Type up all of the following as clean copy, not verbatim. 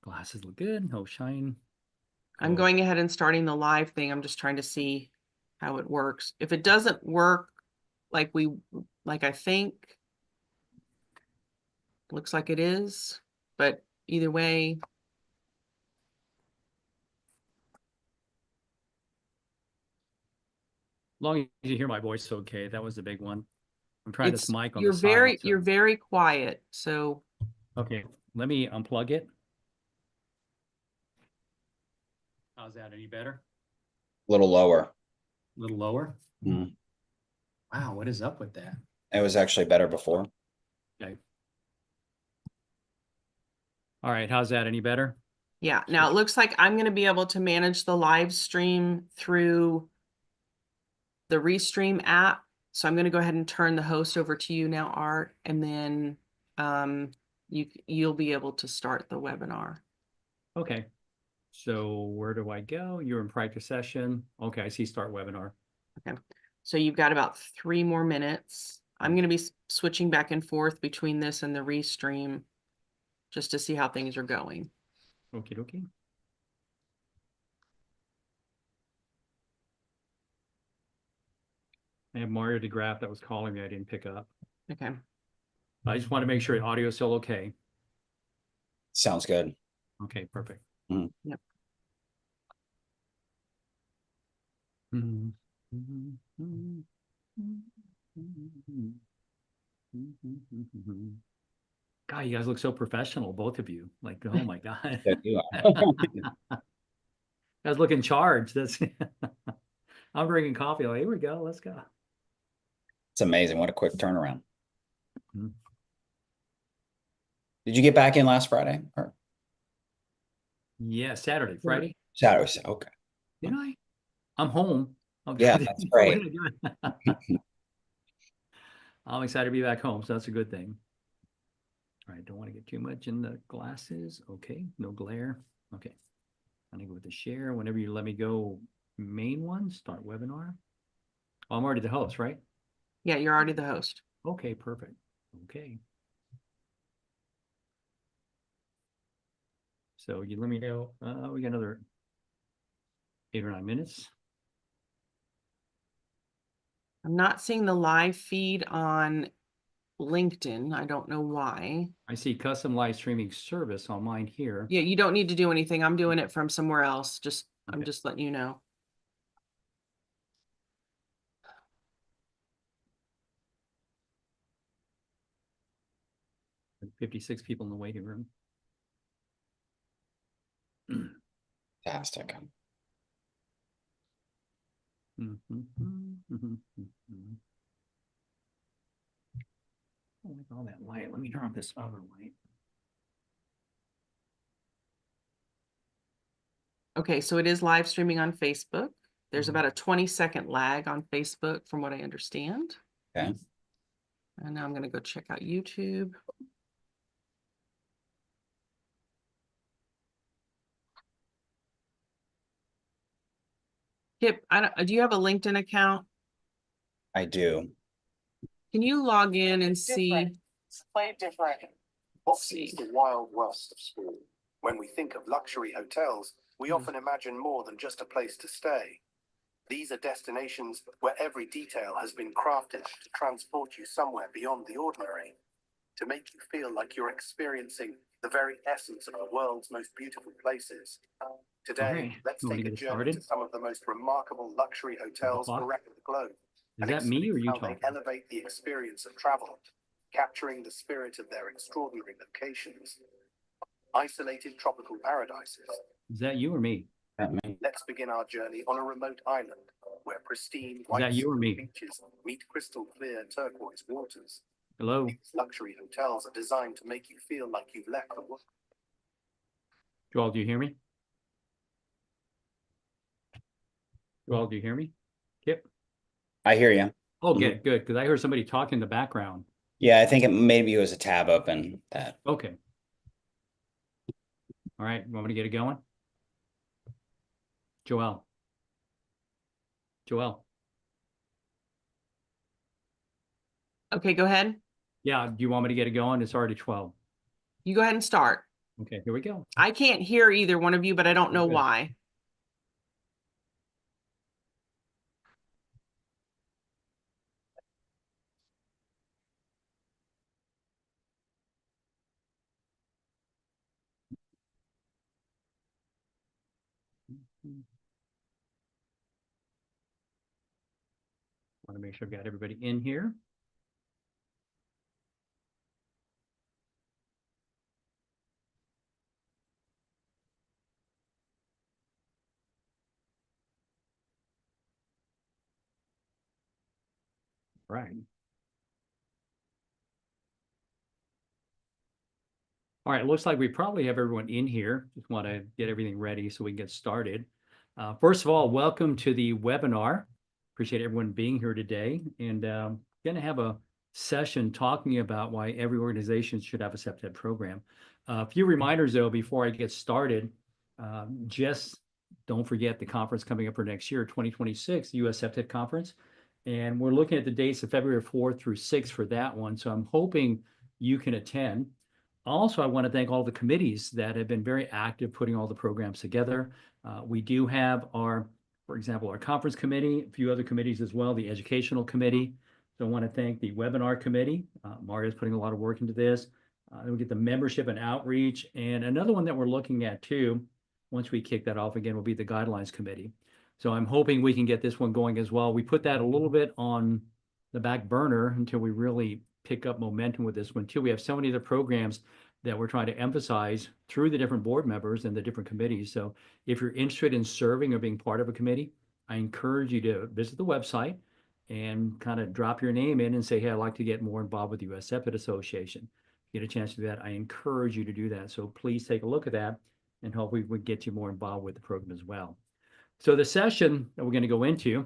Glasses look good. No shine. I'm going ahead and starting the live thing. I'm just trying to see how it works. If it doesn't work like I think, looks like it is, but either way. Long as you hear my voice, okay. That was the big one. I'm trying this mic on the You're side. you're very quiet. So okay, let me unplug it. How's that? Any better? A little lower. A little lower? Mm. Wow, what is up with that? It was actually better before. Okay. All right, how's that? Any better? yeah, now it looks like I'm going to be able to manage the live stream through the Restream app. So I'm going to go ahead and turn the host over to you now, Art, and then you'll be able to start the webinar. Okay. So where do I go? You're in practice session. Okay, I see start webinar. Okay. So you've got about 3 more minutes. I'm going to be switching back and forth between this and the Restream just to see how things are going. Okie dokie. I have Mario DeGraff that was calling me. I didn't pick up. Okay. I just want to make sure the audio is still okay. Sounds good. Okay, perfect. Mm. Yep. God, you guys look so professional, both of you. Like, oh my God. You are. Guys look in charge. That's I'm drinking coffee. Like, here we go. Let's go. It's amazing. What a quick turnaround. Mm-hmm. Did you get back in last Friday? Or? Yeah, Saturday, Friday. Saturday. Okay. Did I? I'm home. Yeah, that's great. I'm excited to be back home, so that's a good thing. All right, don't want to get too much in the glasses. Okay, no glare. Okay, I'm gonna go with the share. Whenever you let me go, main one, start webinar. Oh, I'm already the host, right? Yeah, you're already the host. Okay, perfect. Okay. So you let me know. We got another 8 or 9 minutes. I'm not seeing the live feed on LinkedIn. I don't know why. I see custom live streaming service on mine here. Yeah, you don't need to do anything. I'm doing it from somewhere else. Okay. I'm just letting you know. There's 56 people in the waiting room. Fantastic. I like all that light. Let me turn off this other light. Okay, so it is live streaming on Facebook. There's about a 20-second lag on Facebook from what I understand. Okay. And now I'm going to go check out YouTube. Kip, do you have a LinkedIn account? I do. Can you log in and see? Play different. Boxing is the wild west of sport. When we think of luxury hotels, we often imagine more than just a place to stay. These are destinations where every detail has been crafted to transport you somewhere beyond the ordinary, to make you feel like you're experiencing the very essence of the world's most beautiful places. Today, let's take a journey to some of the most remarkable luxury hotels around the globe. Is that me or you how talking? they elevate the experience of travel, capturing the spirit of their extraordinary locations. Isolated tropical paradises. Is that you or me? Let's begin our journey on a remote island where pristine white beaches meet crystal clear turquoise waters. Hello. These luxury hotels are designed to make you feel like you've left the world. Joel, do you hear me? Joel, do you hear me? Kip? I hear you. Okay, good, because I heard somebody talk in the background. Yeah, I think maybe it was a tab open that. Okay. All right, want me to get it going? Joel. Okay, go ahead. Yeah, do you want me to get it going? It's already 12. You go ahead and start. Okay, here we go. I can't hear either one of you, but I don't know Okay. why. Want to make sure I've got everybody in here. Right. All right, looks like we probably have everyone in here. Just want to get everything ready so we can get started. First of all, welcome to the webinar. Appreciate everyone being here today. And going to have a session talking about why every organization should have a CPTED program. A few reminders though, before I get started. Just don't forget the conference coming up for next year, 2026, the US CPTED conference. And we're looking at the dates of February 4th through 6th for that one. So I'm hoping you can attend. Also, I want to thank all the committees that have been very active putting all the programs together. We do have our, for example, our conference committee, a few other committees as well, the educational committee. So I want to thank the webinar committee. Mario's putting a lot of work into this. Then we get the membership and outreach. And another one that we're looking at too, once we kick that off again, will be the guidelines committee. So I'm hoping we can get this one going as well. We put that a little bit on the back burner until we really pick up momentum with this one too. We have so many other programs that we're trying to emphasize through the different board members and the different committees. So if you're interested in serving or being part of a committee, I encourage you to visit the website and kind of drop your name in and say, hey, I'd like to get more involved with the US CPTED Association. Get a chance to do that. I encourage you to do that. So please take a look at that and hopefully we get you more involved with the program as well. So the session that we're going to go into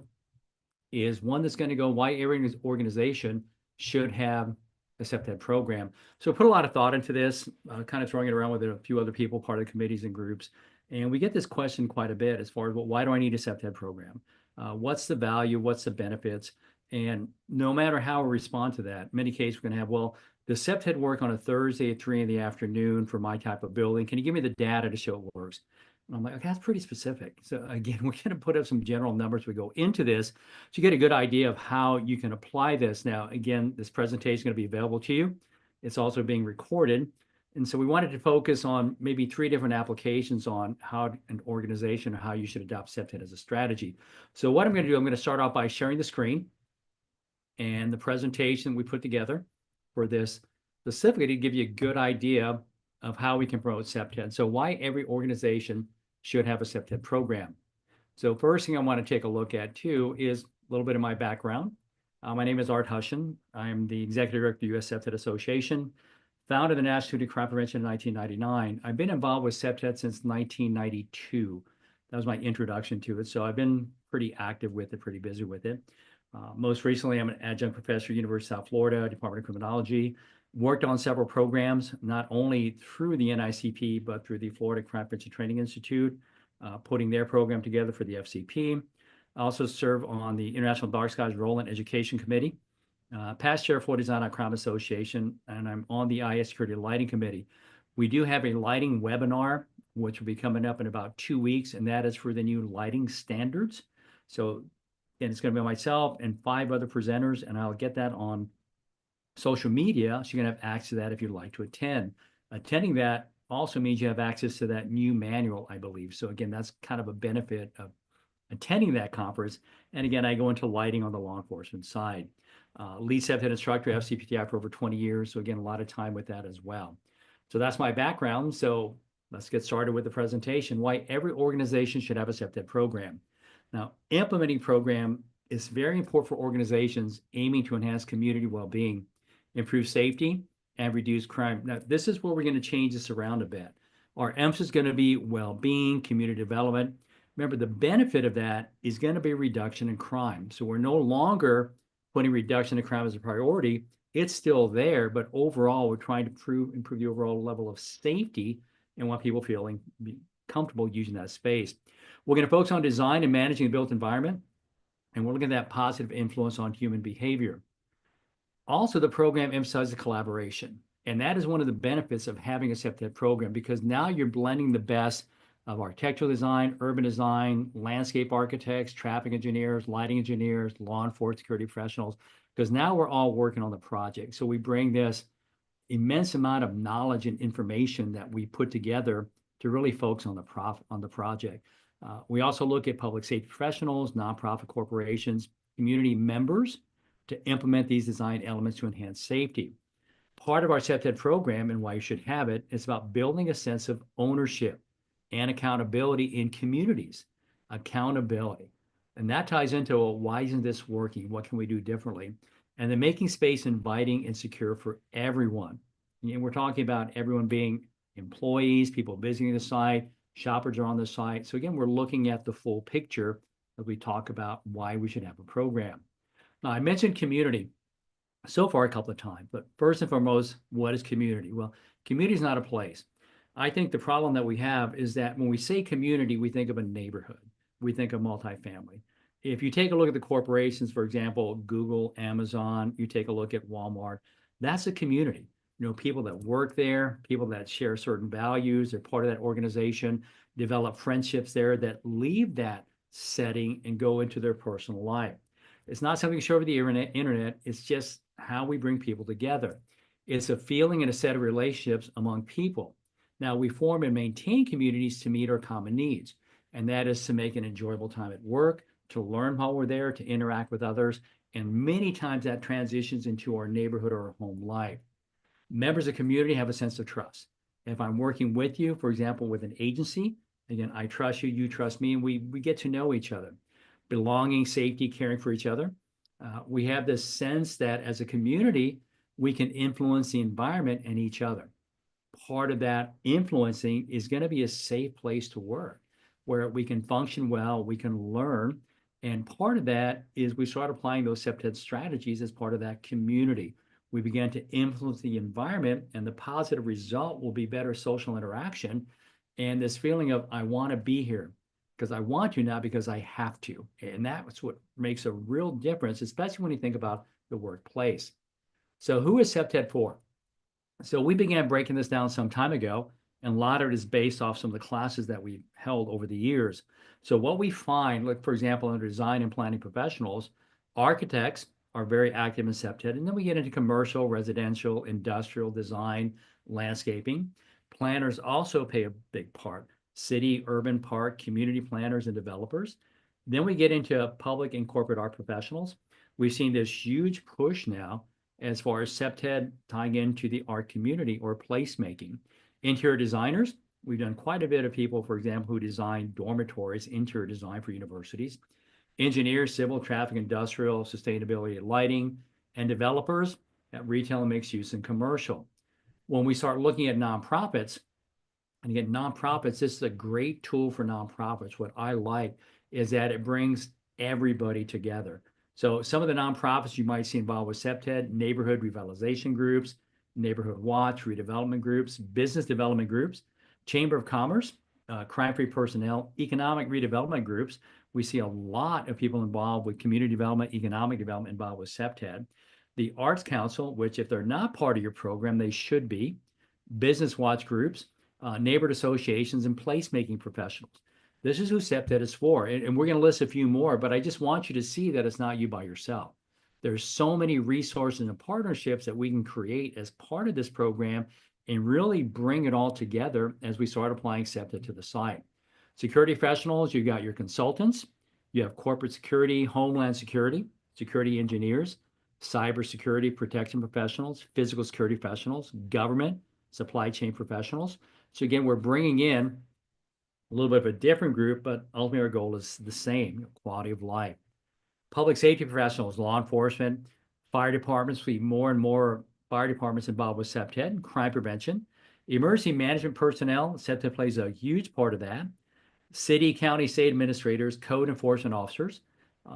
is one that's going to go why every organization should have a CPTED program. So put a lot of thought into this, kind of throwing it around with a few other people, part of the committees and groups. And we get this question quite a bit as far as, well, why do I need a CPTED program? What's the value? What's the benefits? And no matter how we respond to that, in many cases we're going to have, well, does CPTED work on a Thursday at 3 in the afternoon for my type of building? Can you give me the data to show it works? And I'm like, okay, that's pretty specific. So again, we're going to put up some general numbers as we go into this to get a good idea of how you can apply this. Now, again, this presentation is going to be available to you. It's also being recorded. And so we wanted to focus on maybe 3 different applications on how an organization or how you should adopt CPTED as a strategy. So what I'm going to do, I'm going to start off by sharing the screen and the presentation we put together for this specifically to give you a good idea of how we can promote CPTED. So why every organization should have a CPTED program. So first thing I want to take a look at too is a little bit of my background. My name is Art Hushen. I'm the Executive Director of the US CPTED Association, founded the National Institute of Crime Prevention in 1999. I've been involved with CPTED since 1992. That was my introduction to it. So I've been pretty active with it, pretty busy with it. Most recently, I'm an adjunct professor at University of South Florida, Department of Criminology. Worked on several programs, not only through the NICP, but through the Florida Crime Prevention Training Institute, putting their program together for the FCP. I also serve on the International Dark Skies Role and Education Committee, past chair for Design on Crime Association, and I'm on the IS Security Lighting Committee. We do have a lighting webinar, which will be coming up in about 2 weeks, and that is for the new lighting standards. So, and it's going to be myself and 5 other presenters, and I'll get that on social media, so you're going to have access to that if you'd like to attend. Attending that also means you have access to that new manual, I believe. So again, that's kind of a benefit of attending that conference. And again, I go into lighting on the law enforcement side. Lead CPTED instructor, CPTED for over 20 years. So again, a lot of time with that as well. So that's my background. So let's get started with the presentation. Why every organization should have a CPTED program. Now, implementing program is very important for organizations aiming to enhance community well-being, improve safety, and reduce crime. Now, this is where we're going to change this around a bit. Our emphasis is going to be well-being, community development. Remember, the benefit of that is going to be reduction in crime. So we're no longer putting reduction in crime as a priority. It's still there, but overall, we're trying to improve the overall level of safety and want people feeling comfortable using that space. We're going to focus on design and managing the built environment, and we're looking at that positive influence on human behavior. Also, the program emphasizes collaboration. And that is one of the benefits of having a CPTED program, because now you're blending the best of architectural design, urban design, landscape architects, traffic engineers, lighting engineers, law enforcement security professionals, because now we're all working on the project. So we bring this immense amount of knowledge and information that we put together to really focus on the project. We also look at public safety professionals, nonprofit corporations, community members to implement these design elements to enhance safety. Part of our CPTED program, and why you should have it, is about building a sense of ownership and accountability in communities. Accountability. And that ties into, well, why isn't this working? What can we do differently? And then making space inviting and secure for everyone. And we're talking about everyone being employees, people visiting the site, shoppers are on the site. So again, we're looking at the full picture as we talk about why we should have a program. Now, I mentioned community so far a couple of times, but first and foremost, what is community? Well, community is not a place. I think the problem that we have is that when we say community, we think of a neighborhood. We think of multifamily. If you take a look at the corporations, for example, Google, Amazon, you take a look at Walmart, that's a community. You know, people that work there, people that share certain values, they're part of that organization, develop friendships there that leave that setting and go into their personal life. It's not something you show over the internet. It's just how we bring people together. It's a feeling and a set of relationships among people. Now, we form and maintain communities to meet our common needs, and that is to make an enjoyable time at work, to learn while we're there, to interact with others, and many times that transitions into our neighborhood or our home life. Members of the community have a sense of trust. If I'm working with you, for example, with an agency, again, I trust you, you trust me, and we get to know each other. Belonging, safety, caring for each other. We have this sense that as a community, we can influence the environment and each other. Part of that influencing is going to be a safe place to work where we can function well, we can learn. And part of that is we start applying those CPTED strategies as part of that community. We began to influence the environment, and the positive result will be better social interaction and this feeling of, I want to be here because I want to, not because I have to. And that's what makes a real difference, especially when you think about the workplace. So who is CPTED for? So we began breaking this down some time ago, and a lot of it is based off some of the classes that we held over the years. So what we find, like for example, under design and planning professionals, architects are very active in CPTED, and then we get into commercial, residential, industrial design, landscaping. Planners also play a big part. City, urban, park, community planners, and developers. Then we get into public and corporate art professionals. We've seen this huge push now as far as CPTED tying into the art community or placemaking. Interior designers, we've done quite a bit of people, for example, who design dormitories, interior design for universities. Engineers, civil, traffic, industrial, sustainability, lighting, and developers at retail and mixed use and commercial. When we start looking at nonprofits, and again, nonprofits, this is a great tool for nonprofits. What I like is that it brings everybody together. So some of the nonprofits you might see involved with CPTED, neighborhood revitalization groups, neighborhood watch, redevelopment groups, business development groups, chamber of commerce, crime-free personnel, economic redevelopment groups. We see a lot of people involved with community development, economic development involved with CPTED. The Arts Council, which if they're not part of your program, they should be. Business watch groups, neighborhood associations, and placemaking professionals. This is who CPTED is for. And we're going to list a few more, but I just want you to see that it's not you by yourself. There's so many resources and partnerships that we can create as part of this program and really bring it all together as we start applying CPTED to the site. Security professionals, you got your consultants, you have corporate security, homeland security, security engineers, cybersecurity protection professionals, physical security professionals, government, supply chain professionals. So again, we're bringing in a little bit of a different group, but ultimately our goal is the same, quality of life. Public safety professionals, law enforcement, fire departments, we more and more fire departments involved with CPTED, crime prevention. Emergency management personnel, CPTED plays a huge part of that. City, county, state administrators, code enforcement officers,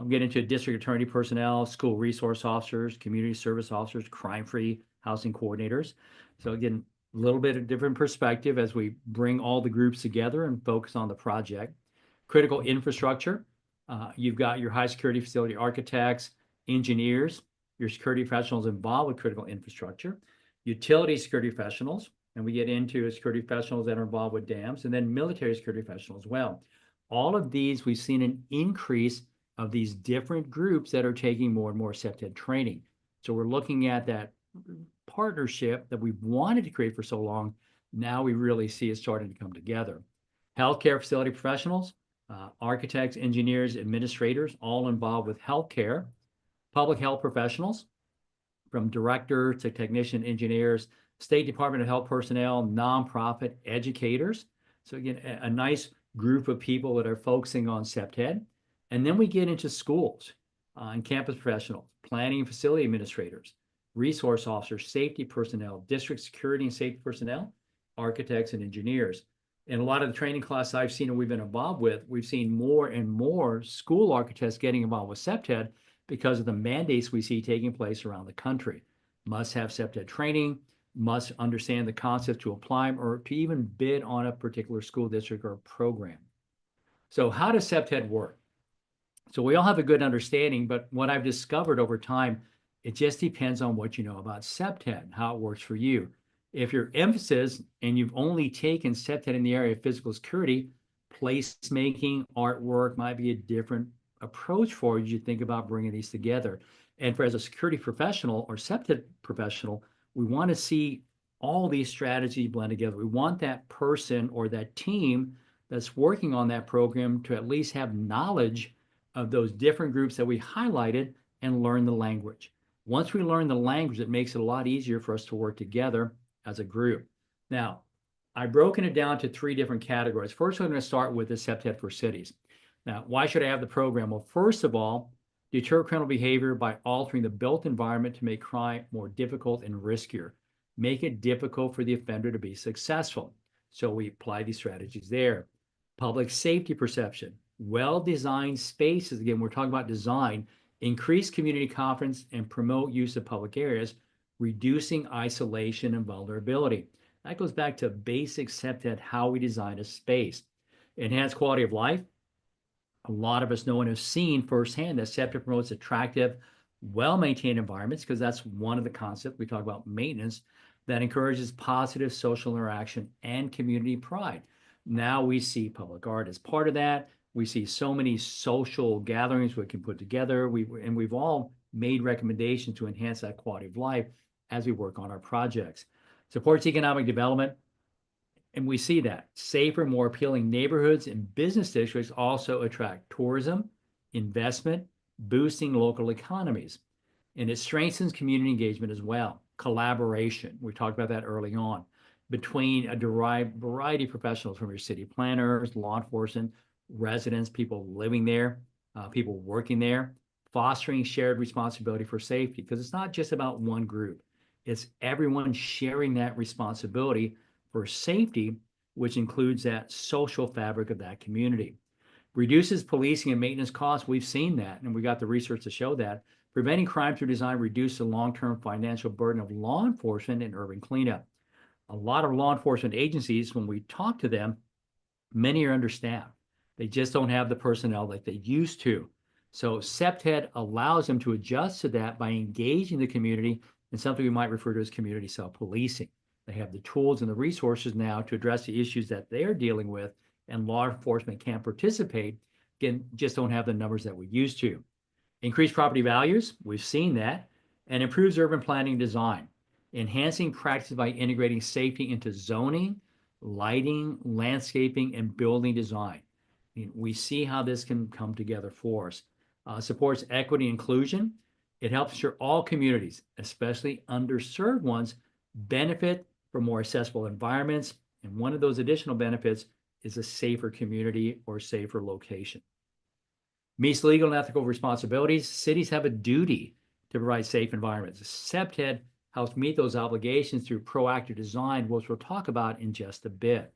get into district attorney personnel, school resource officers, community service officers, crime-free housing coordinators. So again, a little bit of different perspective as we bring all the groups together and focus on the project. Critical infrastructure, you've got your high security facility architects, engineers, your security professionals involved with critical infrastructure. utility security professionals, and we get into security professionals that are involved with dams, and then military security professionals as well. All of these, we've seen an increase of these different groups that are taking more and more CPTED training. So we're looking at that partnership that we've wanted to create for so long. Now we really see it starting to come together. Healthcare facility professionals, architects, engineers, administrators, all involved with healthcare. Public health professionals, from director to technician engineers, State Department of Health personnel, nonprofit educators. So again, a nice group of people that are focusing on CPTED. And then we get into schools and campus professionals, planning and facility administrators, resource officers, safety personnel, district security and safety personnel, architects and engineers. In a lot of the training classes I've seen and we've been involved with, we've seen more and more school architects getting involved with CPTED because of the mandates we see taking place around the country. Must have CPTED training, must understand the concept to apply or to even bid on a particular school district or program. So how does CPTED work? So we all have a good understanding, but what I've discovered over time, it just depends on what you know about CPTED, how it works for you. If your emphasis and you've only taken CPTED in the area of physical security, placemaking, artwork might be a different approach for you. You think about bringing these together. And for as a security professional or CPTED professional, we want to see all these strategies blend together. We want that person or that team that's working on that program to at least have knowledge of those different groups that we highlighted and learn the language. Once we learn the language, it makes it a lot easier for us to work together as a group. Now, I've broken it down to 3 different categories. First, I'm going to start with the CPTED for cities. Now, why should I have the program? Well, first of all, deter criminal behavior by altering the built environment to make crime more difficult and riskier. Make it difficult for the offender to be successful. So we apply these strategies there. Public safety perception. Well-designed spaces, again, we're talking about design, increase community confidence and promote use of public areas, reducing isolation and vulnerability. That goes back to basic CPTED, how we design a space. Enhance quality of life. A lot of us know and have seen firsthand that CPTED promotes attractive, well-maintained environments, because that's one of the concepts we talk about, maintenance, that encourages positive social interaction and community pride. Now we see public art as part of that. We see so many social gatherings we can put together. We've all made recommendations to enhance that quality of life as we work on our projects. Supports economic development. And we see that safer, more appealing neighborhoods and business districts also attract tourism, investment, boosting local economies. And it strengthens community engagement as well. Collaboration, we talked about that early on, between a variety of professionals, from your city planners, law enforcement, residents, people living there, people working there, fostering shared responsibility for safety, because it's not just about one group. It's everyone sharing that responsibility for safety, which includes that social fabric of that community. Reduces policing and maintenance costs. We've seen that, and we got the research to show that. Preventing crime through design reduces the long-term financial burden of law enforcement and urban cleanup. A lot of law enforcement agencies, when we talk to them, many are understaffed. They just don't have the personnel like they used to. So CPTED allows them to adjust to that by engaging the community in something we might refer to as community self-policing. They have the tools and the resources now to address the issues that they're dealing with, and law enforcement can participate, again, just don't have the numbers that we used to. Increase property values, we've seen that, and improves urban planning design. Enhancing practice by integrating safety into zoning, lighting, landscaping, and building design. We see how this can come together for us. Supports equity and inclusion. It helps ensure all communities, especially underserved ones, benefit from more accessible environments. And one of those additional benefits is a safer community or safer location. Meets legal and ethical responsibilities. Cities have a duty to provide safe environments. CPTED helps meet those obligations through proactive design, which we'll talk about in just a bit.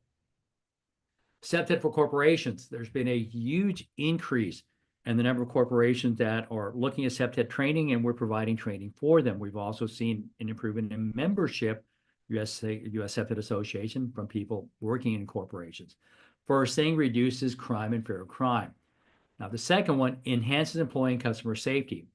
CPTED for corporations. There's been a huge increase in the number of corporations that are looking at CPTED training, and we're providing training for them. We've also seen an improvement in membership, US CPTED Association, from people working in corporations. First thing, reduces crime and fear of crime. Now, the second one, enhances employee and customer safety.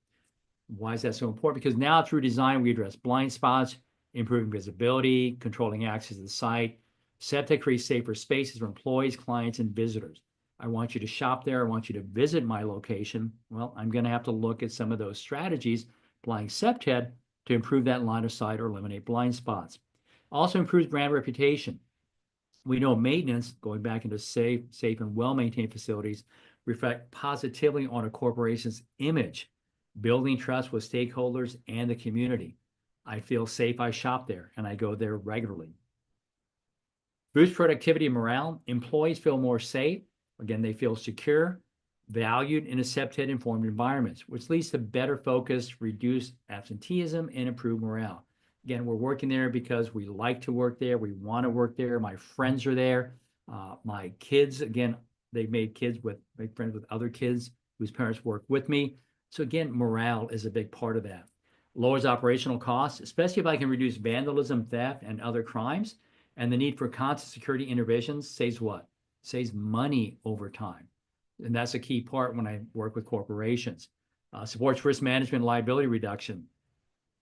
Why is that so important? Because now through design, we address blind spots, improving visibility, controlling access to the site. CPTED creates safer spaces for employees, clients, and visitors. I want you to shop there. I want you to visit my location. Well, I'm going to have to look at some of those strategies applying CPTED to improve that line of sight or eliminate blind spots. Also improves brand reputation. We know maintenance, going back into safe and well-maintained facilities, reflect positively on a corporation's image, building trust with stakeholders and the community. I feel safe, I shop there, and I go there regularly. Boost productivity and morale. Employees feel more safe. Again, they feel secure, valued in a CPTED-informed environments, which leads to better focus, reduced absenteeism, and improved morale. Again, we're working there because we like to work there. We want to work there. My friends are there. My kids, again, they've made friends with other kids whose parents work with me. So again, morale is a big part of that. Lowers operational costs, especially if I can reduce vandalism, theft, and other crimes. And the need for constant security interventions saves what? Saves money over time. And that's a key part when I work with corporations. Supports risk management and liability reduction.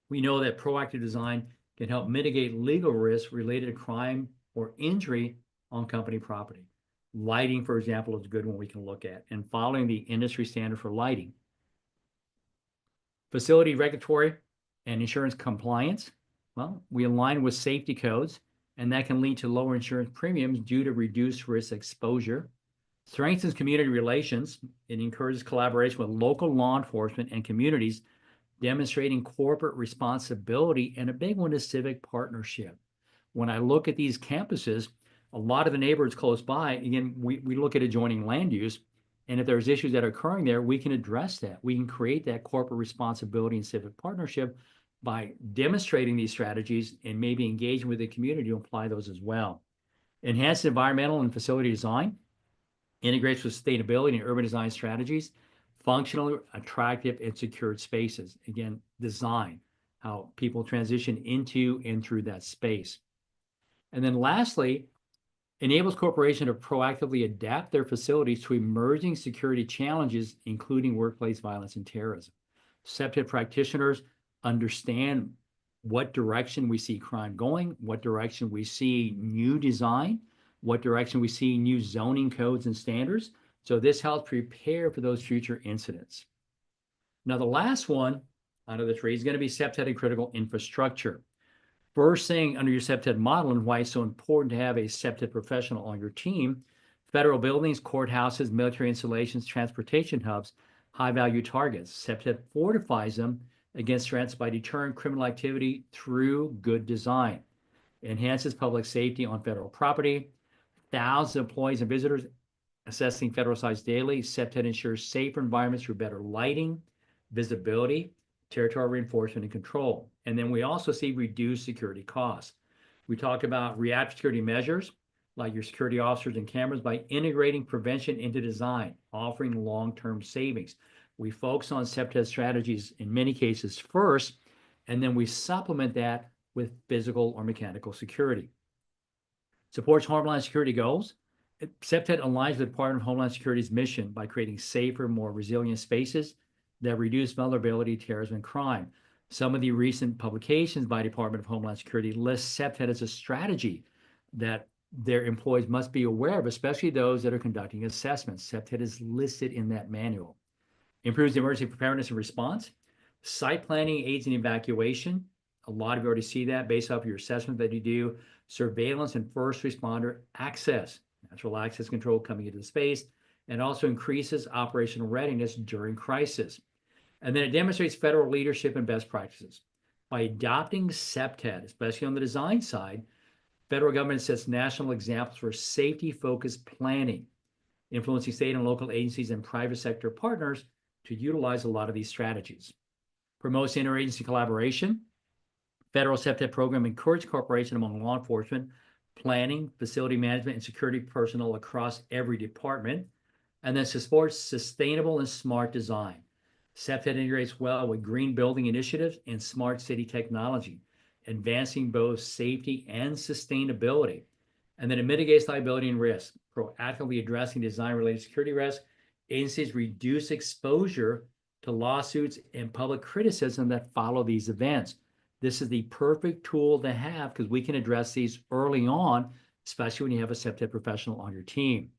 We know that proactive design can help mitigate legal risks related to crime or injury on company property. Lighting, for example, is a good one we can look at, and following the industry standard for lighting. Facility regulatory and insurance compliance. Well, we align with safety codes, and that can lead to lower insurance premiums due to reduced risk exposure. Strengthens community relations. It encourages collaboration with local law enforcement and communities, demonstrating corporate responsibility, and a big one is civic partnership. When I look at these campuses, a lot of the neighborhoods close by, again, we look at adjoining land use, and if there's issues that are occurring there, we can address that. We can create that corporate responsibility and civic partnership by demonstrating these strategies and maybe engaging with the community to apply those as well. Enhanced environmental and facility design, integrates with sustainability and urban design strategies, functional, attractive, and secured spaces. Again, design, how people transition into and through that space. And then lastly, enables corporations to proactively adapt their facilities to emerging security challenges, including workplace violence and terrorism. CPTED practitioners understand what direction we see crime going, what direction we see new design, what direction we see new zoning codes and standards. So this helps prepare for those future incidents. Now, the last one out of the three is going to be CPTED and critical infrastructure. First thing under your CPTED model and why it's so important to have a CPTED professional on your team: federal buildings, courthouses, military installations, transportation hubs, high-value targets. CPTED fortifies them against threats by deterring criminal activity through good design. Enhances public safety on federal property. Thousands of employees and visitors assessing federal sites daily. CPTED ensures safer environments through better lighting, visibility, territorial reinforcement, and control. And then we also see reduced security costs. We talk about reactive security measures, like your security officers and cameras, by integrating prevention into design, offering long-term savings. We focus on CPTED strategies in many cases first, and then we supplement that with physical or mechanical security. Supports Homeland Security goals. CPTED aligns with the Department of Homeland Security's mission by creating safer, more resilient spaces that reduce vulnerability, terrorism, and crime. Some of the recent publications by Department of Homeland Security list CPTED as a strategy that their employees must be aware of, especially those that are conducting assessments. CPTED is listed in that manual. Improves emergency preparedness and response. Site planning aids in evacuation. A lot of you already see that based off your assessment that you do. Surveillance and first responder access, natural access control coming into the space, and also increases operational readiness during crisis. And then it demonstrates federal leadership and best practices. By adopting CPTED, especially on the design side, federal government sets national examples for safety-focused planning, influencing state and local agencies and private sector partners to utilize a lot of these strategies. Promotes interagency collaboration. Federal CPTED program encourages cooperation among law enforcement, planning, facility management, and security personnel across every department. And then supports sustainable and smart design. CPTED integrates well with green building initiatives and smart city technology, advancing both safety and sustainability. And then it mitigates liability and risk, proactively addressing design-related security risks. Agencies reduce exposure to lawsuits and public criticism that follow these events. This is the perfect tool to have because we can address these early on, especially when you have a CPTED professional on your team.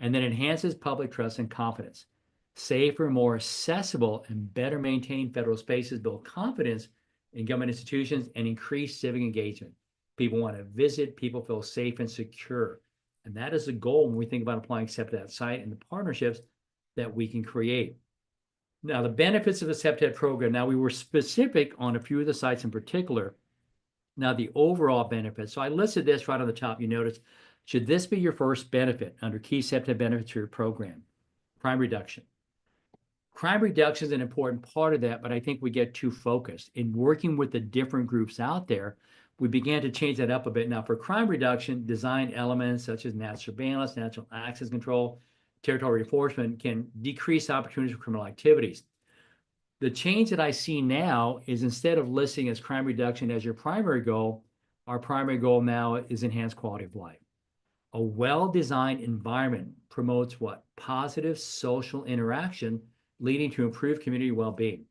And then enhances public trust and confidence. Safer, more accessible, and better maintained federal spaces build confidence in government institutions and increase civic engagement. People want to visit, people feel safe and secure. And that is the goal when we think about applying CPTED at site and the partnerships that we can create. Now, the benefits of the CPTED program, now we were specific on a few of the sites in particular. Now, the overall benefits. So I listed this right on the top. You notice, should this be your first benefit under key CPTED benefits for your program? Crime reduction. Crime reduction is an important part of that, but I think we get too focused. In working with the different groups out there, we began to change that up a bit. Now, for crime reduction, design elements such as natural surveillance, natural access control, territorial enforcement can decrease opportunities for criminal activities. The change that I see now is instead of listing as crime reduction as your primary goal, our primary goal now is enhanced quality of life. A well-designed environment promotes what? Positive social interaction, leading to improved community well-being.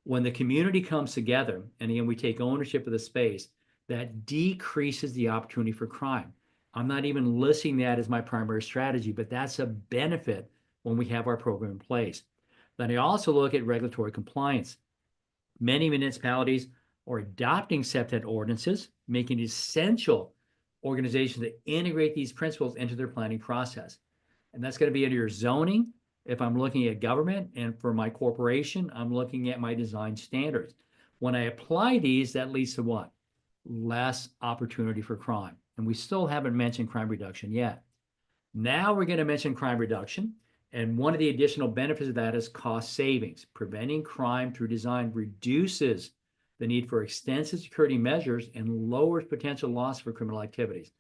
When the community comes together, and again, we take ownership of the space, that decreases the opportunity for crime. I'm not even listing that as my primary strategy, but that's a benefit when we have our program in place. Then I also look at regulatory compliance. Many municipalities are adopting CPTED ordinances, making it essential organizations to integrate these principles into their planning process. And that's going to be into your zoning. If I'm looking at government, and for my corporation, I'm looking at my design standards. When I apply these, that leads to what? Less opportunity for crime. And we still haven't mentioned crime reduction yet. Now we're going to mention crime reduction. And one of the additional benefits of that is cost savings. Preventing crime through design reduces the need for extensive security measures and lowers potential loss for criminal activities.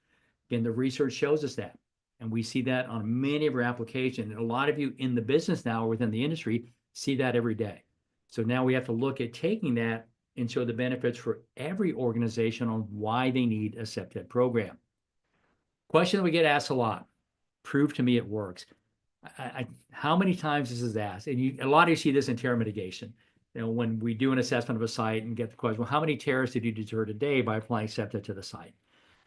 Again, the research shows us that. And we see that on many of our applications. And a lot of you in the business now or within the industry see that every day. So now we have to look at taking that and show the benefits for every organization on why they need a CPTED program. Question that we get asked a lot: prove to me it works. How many times this is asked? And a lot of you see this in terror mitigation. You know, when we do an assessment of a site and get the question, well, how many terrorists did you deter today by applying CPTED to the site?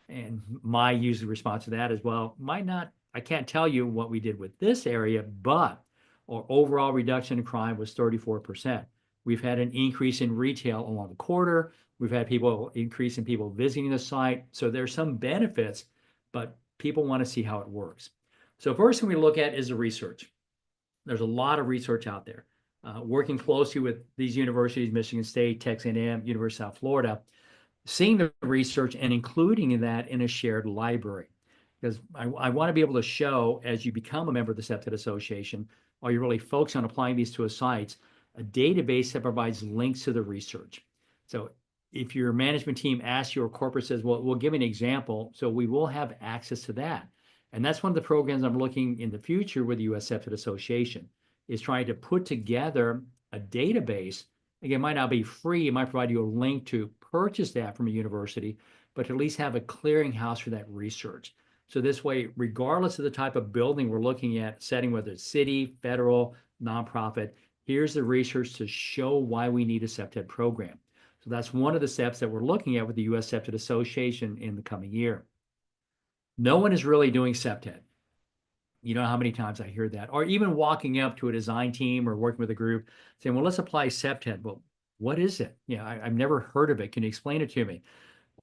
And my usual response to that is, well, I can't tell you what we did with this area, but our overall reduction in crime was 34%. We've had an increase in retail along the corridor. We've had increase in people visiting the site. So there's some benefits, but people want to see how it works. So first thing we look at is the research. There's a lot of research out there. Working closely with these universities, Michigan State, Texas A&M, University of South Florida, seeing the research and including that in a shared library. Because I want to be able to show, as you become a member of the CPTED Association, or you're really focused on applying these to a site, a database that provides links to the research. So if your management team asks you or corporate says, well, we'll give an example, so we will have access to that. And that's one of the programs I'm looking in the future with the US CPTED Association, is trying to put together a database. Again, it might not be free. It might provide you a link to purchase that from a university, but at least have a clearinghouse for that research. So this way, regardless of the type of building we're looking at, setting, whether it's city, federal, nonprofit, here's the research to show why we need a CPTED program. So that's one of the steps that we're looking at with the US CPTED Association in the coming year. No one is really doing CPTED. You know how many times I hear that, or even walking up to a design team or working with a group saying, well, let's apply CPTED. Well, what is it? I've never heard of it. Can you explain it to me?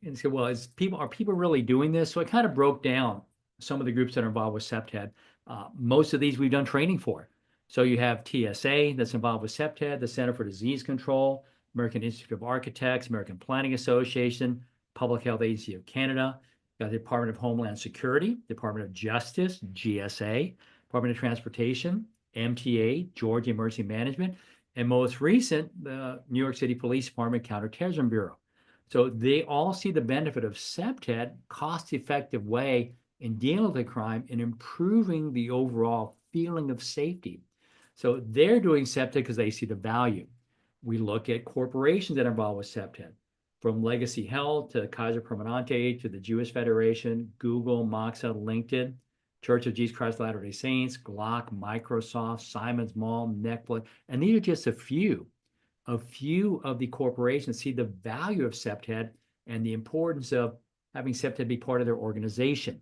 And so, well, are people really doing this? So I kind of broke down some of the groups that are involved with CPTED. Most of these we've done training for. So you have TSA that's involved with CPTED, the Center for Disease Control, American Institute of Architects, American Planning Association, Public Health Agency of Canada, got the Department of Homeland Security, Department of Justice, GSA, Department of Transportation, MTA, Georgia Emergency Management, and most recent, the New York City Police Department Counterterrorism Bureau. So they all see the benefit of CPTED, cost-effective way in dealing with the crime and improving the overall feeling of safety. So they're doing CPTED because they see the value. We look at corporations that are involved with CPTED, from Legacy Health to Kaiser Permanente to the Jewish Federation, Google, Moxa, LinkedIn, Church of Jesus Christ of Latter-day Saints, Glock, Microsoft, Simon's Mall, Netflix, and these are just a few a few of the corporations see the value of CPTED and the importance of having CPTED be part of their organization.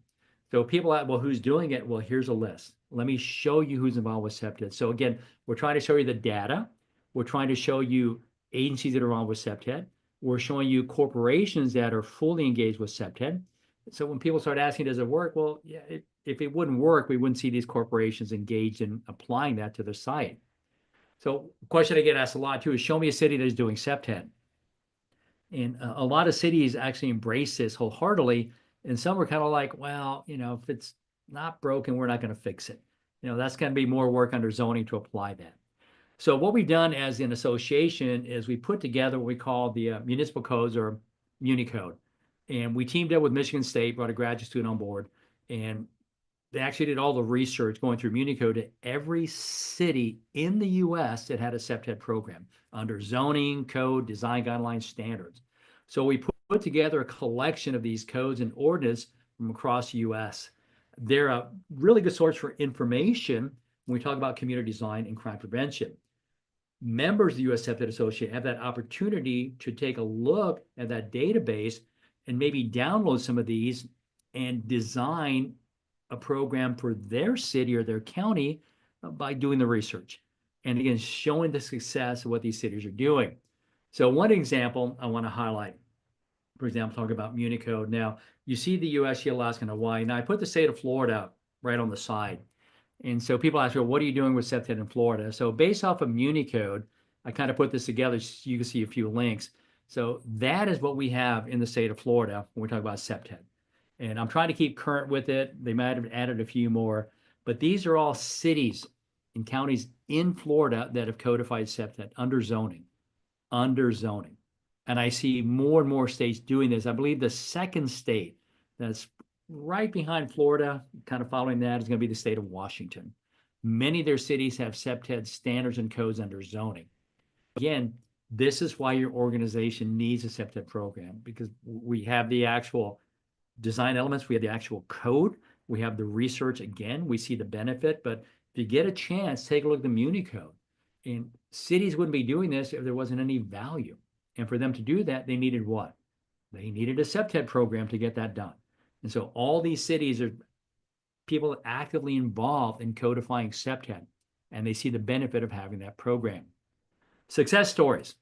So people ask, well, who's doing it? Well, here's a list. Let me show you who's involved with CPTED. So again, we're trying to show you the data. We're trying to show you agencies that are involved with CPTED. We're showing you corporations that are fully engaged with CPTED. So when people start asking, does it work? Well, yeah, if it wouldn't work, we wouldn't see these corporations engaged in applying that to their site. So the question I get asked a lot too is, show me a city that is doing CPTED. And a lot of cities actually embrace this wholeheartedly. And some are kind of like, well, if it's not broken, we're not going to fix it. That's going to be more work under zoning to apply that. So what we've done as an association is we put together what we call the municipal codes, or MuniCode. And we teamed up with Michigan State, brought a graduate student on board, and they actually did all the research going through MuniCode to every city in the US that had a CPTED program under zoning, code, design guidelines, standards. So we put together a collection of these codes and ordinances from across the US. They're a really good source for information when we talk about community design and crime prevention. Members of the US CPTED Association have that opportunity to take a look at that database and maybe download some of these and design a program for their city or their county by doing the research. And again, showing the success of what these cities are doing. So one example I want to highlight, for example, talk about MuniCode. Now, you see the USCA, Alaska, and Hawaii. Now, I put the state of Florida right on the side. And so people ask, well, what are you doing with CPTED in Florida? So based off of MuniCode, I kind of put this together so you can see a few links. So that is what we have in the state of Florida when we talk about CPTED. And I'm trying to keep current with it. They might have added a few more, but these are all cities and counties in Florida that have codified CPTED under zoning. And I see more and more states doing this. I believe the second state that's right behind Florida, kind of following that, is going to be the state of Washington. Many of their cities have CPTED standards and codes under zoning. Again, this is why your organization needs a CPTED program, because we have the actual design elements, we have the actual code, we have the research. Again, we see the benefit, but if you get a chance, take a look at the MuniCode. And cities wouldn't be doing this if there wasn't any value. And for them to do that, they needed what? They needed a CPTED program to get that done. And so all these cities are people actively involved in codifying CPTED, and they see the benefit of having that program. Success stories.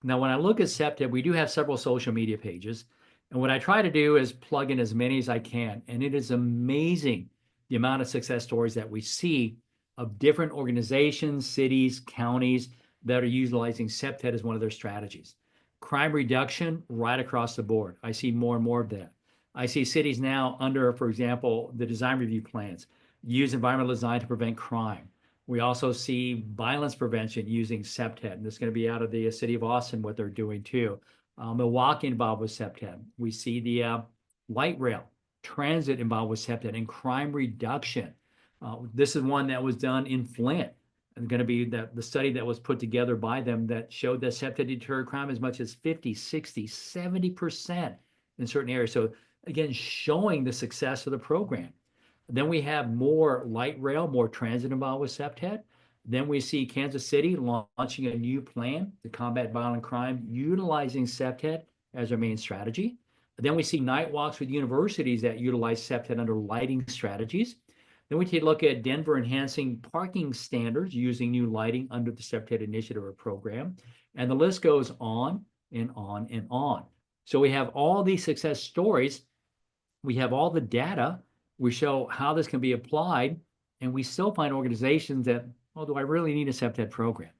Now, when I look at CPTED, we do have several social media pages. And what I try to do is plug in as many as I can. And it is amazing the amount of success stories that we see of different organizations, cities, counties that are utilizing CPTED as one of their strategies. Crime reduction right across the board. I see more and more of that. I see cities now under, for example, the design review plans, use environmental design to prevent crime. We also see violence prevention using CPTED. And this is going to be out of the city of Austin, what they're doing too. Milwaukee involved with CPTED. We see the light rail transit involved with CPTED and crime reduction. This is one that was done in Flint. And going to be the study that was put together by them that showed that CPTED deterred crime as much as 50, 60, 70% in certain areas. So again, showing the success of the program. Then we have more light rail, more transit involved with CPTED. Then we see Kansas City launching a new plan to combat violent crime, utilizing CPTED as their main strategy. Then we see night walks with universities that utilize CPTED under lighting strategies. Then we take a look at Denver enhancing parking standards using new lighting under the CPTED initiative or program. And the list goes on and on and on. So we have all these success stories. We have all the data. We show how this can be applied. And we still find organizations that, well, do I really need a CPTED program?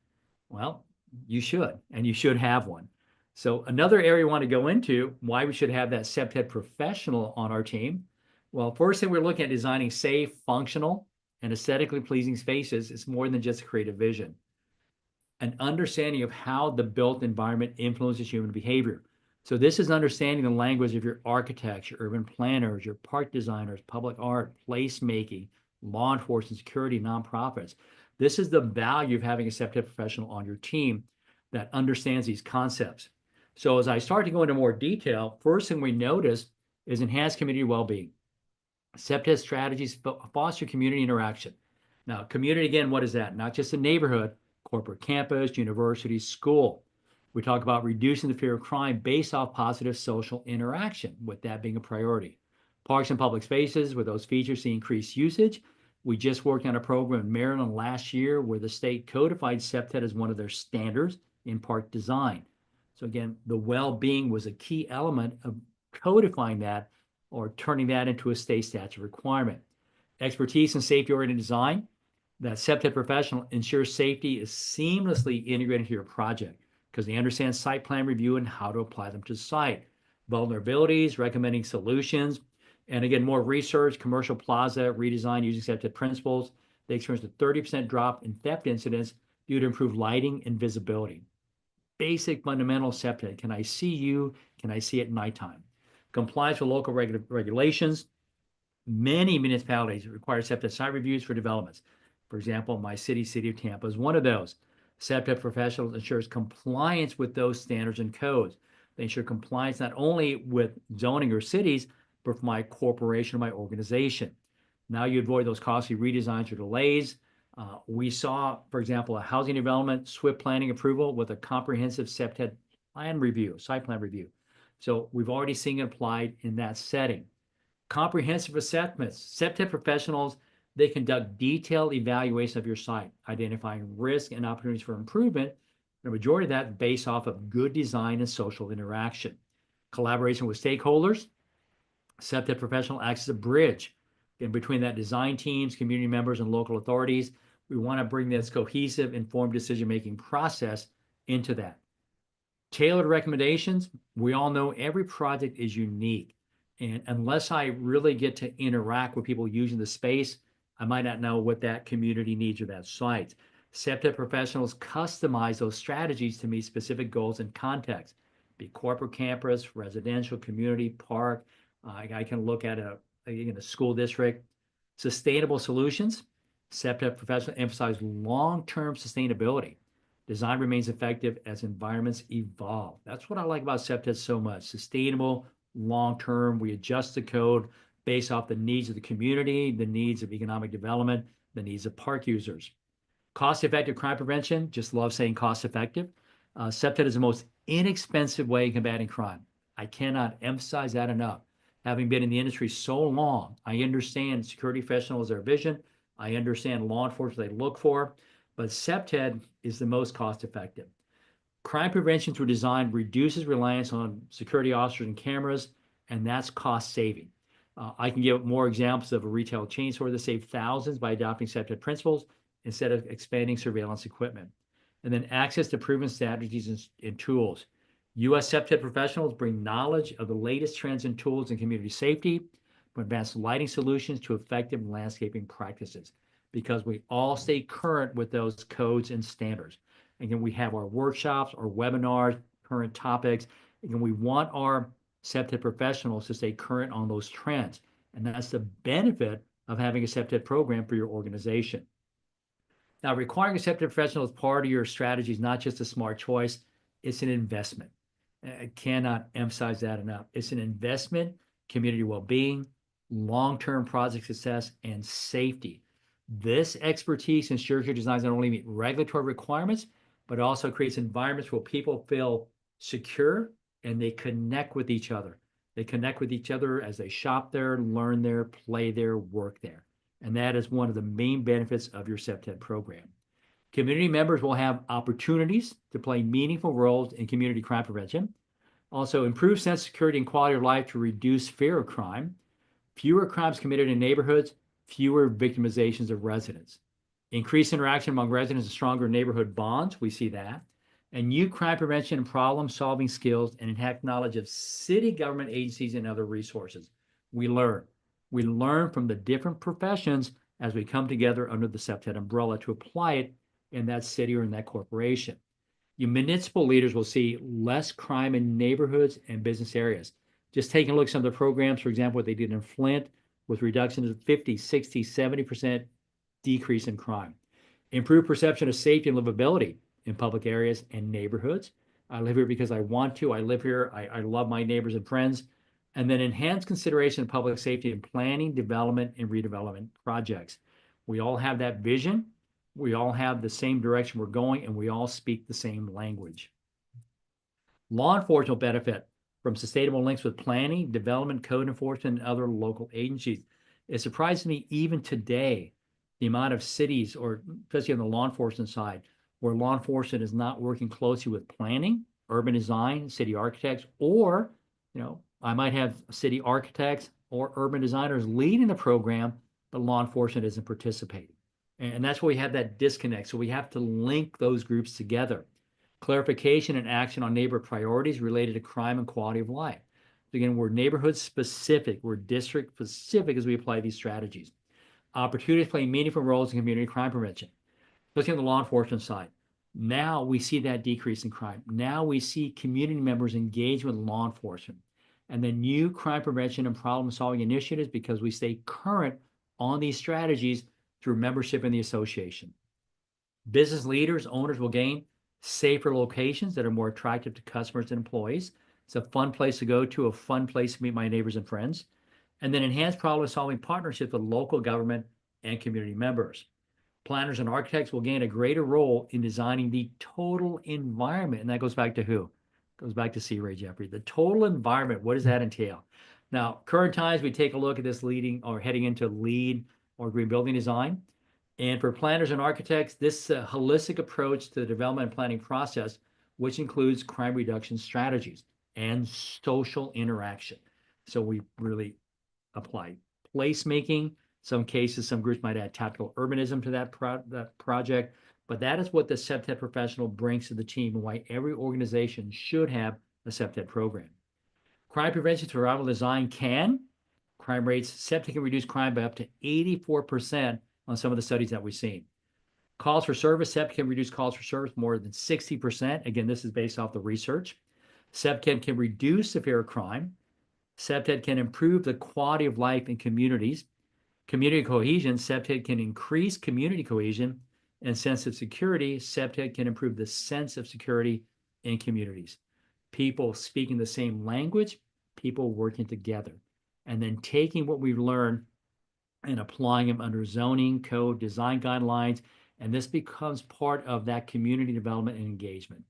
Well, you should, and you should have one. So another area we want to go into, why we should have that CPTED professional on our team. Well, first thing we're looking at designing safe, functional, and aesthetically pleasing spaces. It's more than just a creative vision. An understanding of how the built environment influences human behavior. So this is understanding the language of your architects, your urban planners, your park designers, public art, placemaking, law enforcement, security, nonprofits. This is the value of having a CPTED professional on your team that understands these concepts. So as I start to go into more detail, first thing we notice is enhanced community well-being. CPTED strategies foster community interaction. Now, community, again, what is that? Not just a neighborhood, corporate campus, university, school. We talk about reducing the fear of crime based off positive social interaction, with that being a priority. Parks and public spaces, with those features see increased usage. We just worked on a program in Maryland last year where the state codified CPTED as one of their standards in park design. So again, the well-being was a key element of codifying that or turning that into a state statute requirement. Expertise in safety-oriented design, that CPTED professional ensures safety is seamlessly integrated into your project because they understand site plan review and how to apply them to the site. Vulnerabilities, recommending solutions, and again, more research, commercial plaza redesign using CPTED principles. They experienced a 30% drop in theft incidents due to improved lighting and visibility. Basic fundamental CPTED. Can I see you? Can I see at nighttime? Compliance with local regulations. Many municipalities require CPTED site reviews for developments. For example, my city of Tampa is one of those. CPTED professionals ensures compliance with those standards and codes. They ensure compliance not only with zoning or cities, but for my corporation or my organization. Now you avoid those costly redesigns or delays. We saw, for example, a housing development, swift planning approval with a comprehensive CPTED plan review, site plan review. So we've already seen it applied in that setting. Comprehensive assessments. CPTED professionals, they conduct detailed evaluation of your site, identifying risk and opportunities for improvement. The majority of that based off of good design and social interaction. Collaboration with stakeholders. CPTED professional acts as a bridge in between that design teams, community members, and local authorities. We want to bring this cohesive, informed decision-making process into that. Tailored recommendations. We all know every project is unique. And unless I really get to interact with people using the space, I might not know what that community needs or that site. CPTED professionals customize those strategies to meet specific goals and contexts. Be corporate campus, residential, community, park. I can look at a school district. Sustainable solutions. CPTED professionals emphasize long-term sustainability. Design remains effective as environments evolve. That's what I like about CPTED so much. Sustainable, long-term. We adjust the code based off the needs of the community, the needs of economic development, the needs of park users. Cost-effective crime prevention. Just love saying cost-effective. CPTED is the most inexpensive way of combating crime. I cannot emphasize that enough. Having been in the industry so long, I understand security professionals, their vision. I understand law enforcement they look for, but CPTED is the most cost-effective. Crime prevention through design reduces reliance on security officers and cameras, and that's cost saving. I can give more examples of a retail chain store that saved thousands by adopting CPTED principles instead of expanding surveillance equipment. And then access to proven strategies and tools. U.S. CPTED professionals bring knowledge of the latest trends and tools in community safety, from advanced lighting solutions to effective landscaping practices, because we all stay current with those codes and standards. Again, we have our workshops, our webinars, current topics. Again, we want our CPTED professionals to stay current on those trends. And that's the benefit of having a CPTED program for your organization. Now, requiring a CPTED professional as part of your strategy is not just a smart choice, it's an investment. I cannot emphasize that enough. It's an investment, community well-being, long-term project success, and safety. This expertise ensures your designs not only meet regulatory requirements, but also creates environments where people feel secure and they connect with each other. They connect with each other as they shop there, learn there, play there, work there. And that is one of the main benefits of your CPTED program. Community members will have opportunities to play meaningful roles in community crime prevention. Also, improve sense of security and quality of life to reduce fear of crime. Fewer crimes committed in neighborhoods, fewer victimizations of residents. Increased interaction among residents and stronger neighborhood bonds, we see that. And new crime prevention and problem-solving skills and enhanced knowledge of city government agencies and other resources. We learn. We learn from the different professions as we come together under the CPTED umbrella to apply it in that city or in that corporation. Your municipal leaders will see less crime in neighborhoods and business areas. Just taking a look at some of the programs, for example, what they did in Flint with reductions of 50, 60, 70% decrease in crime. Improved perception of safety and livability in public areas and neighborhoods. I live here because I want to. I live here. I love my neighbors and friends. And then enhanced consideration of public safety in planning, development, and redevelopment projects. We all have that vision. We all have the same direction we're going, and we all speak the same language. Law enforcement will benefit from sustainable links with planning, development, code enforcement, and other local agencies. It surprises me even today, the amount of cities, or especially on the law enforcement side, where law enforcement is not working closely with planning, urban design, city architects, or, I might have city architects or urban designers leading the program, but law enforcement isn't participating. And that's where we have that disconnect. So we have to link those groups together. Clarification and action on neighbor priorities related to crime and quality of life. Again, we're neighborhood specific, we're district specific as we apply these strategies. Opportunities play meaningful roles in community crime prevention. Looking at the law enforcement side, now we see that decrease in crime. Now we see community members engage with law enforcement and the new crime prevention and problem solving initiatives because we stay current on these strategies through membership in the association. Business leaders, owners will gain safer locations that are more attractive to customers and employees. It's a fun place to go to, a fun place to meet my neighbors and friends. And then enhance problem-solving partnerships with local government and community members. Planners and architects will gain a greater role in designing the total environment. And that goes back to who? Goes back to C. Ray Jeffrey. The total environment, what does that entail? Now, current times, we take a look at this leading or heading into LEED or green building design. And for planners and architects, this holistic approach to the development and planning process, which includes crime reduction strategies and social interaction. So we really apply placemaking. Some cases, some groups might add tactical urbanism to that project, but that is what the CPTED professional brings to the team and why every organization should have a CPTED program. Crime prevention through survival design crime rates, CPTED can reduce crime by up to 84% on some of the studies that we've seen. Calls for service, CPTED can reduce calls for service more than 60%. Again, this is based off the research. CPTED can reduce the fear of crime. CPTED can improve the quality of life in communities. Community cohesion, CPTED can increase community cohesion and sense of security. CPTED can improve the sense of security in communities. People speaking the same language, people working together, and then taking what we've learned and applying them under zoning, code, design guidelines, and this becomes part of that community development and engagement.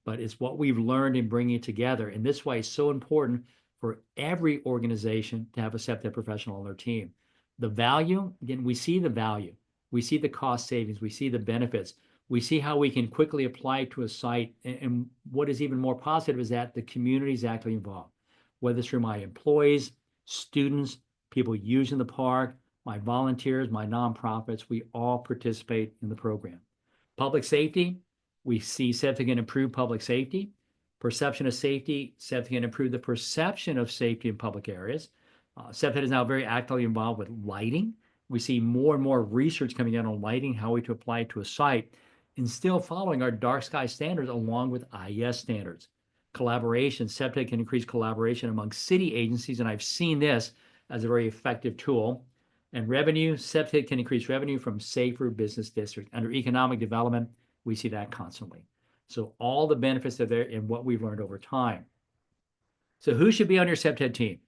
But it's what we've learned in bringing it together, and this way it's so important for every organization to have a CPTED professional on their team. The value, again, we see the value. We see the cost savings. We see the benefits. We see how we can quickly apply it to a site. And what is even more positive is that the community is actively involved, whether it's through my employees, students, people using the park, my volunteers, my nonprofits, we all participate in the program. Public safety, we see CPTED can improve public safety. Perception of safety, CPTED can improve the perception of safety in public areas. CPTED is now very actively involved with lighting. We see more and more research coming out on lighting, how we to apply it to a site, and still following our dark sky standards along with IES standards. Collaboration, CPTED can increase collaboration among city agencies, and I've seen this as a very effective tool. And revenue, CPTED can increase revenue from safer business districts. Under economic development, we see that constantly. So all the benefits are there in what we've learned over time. So who should be on your CPTED team?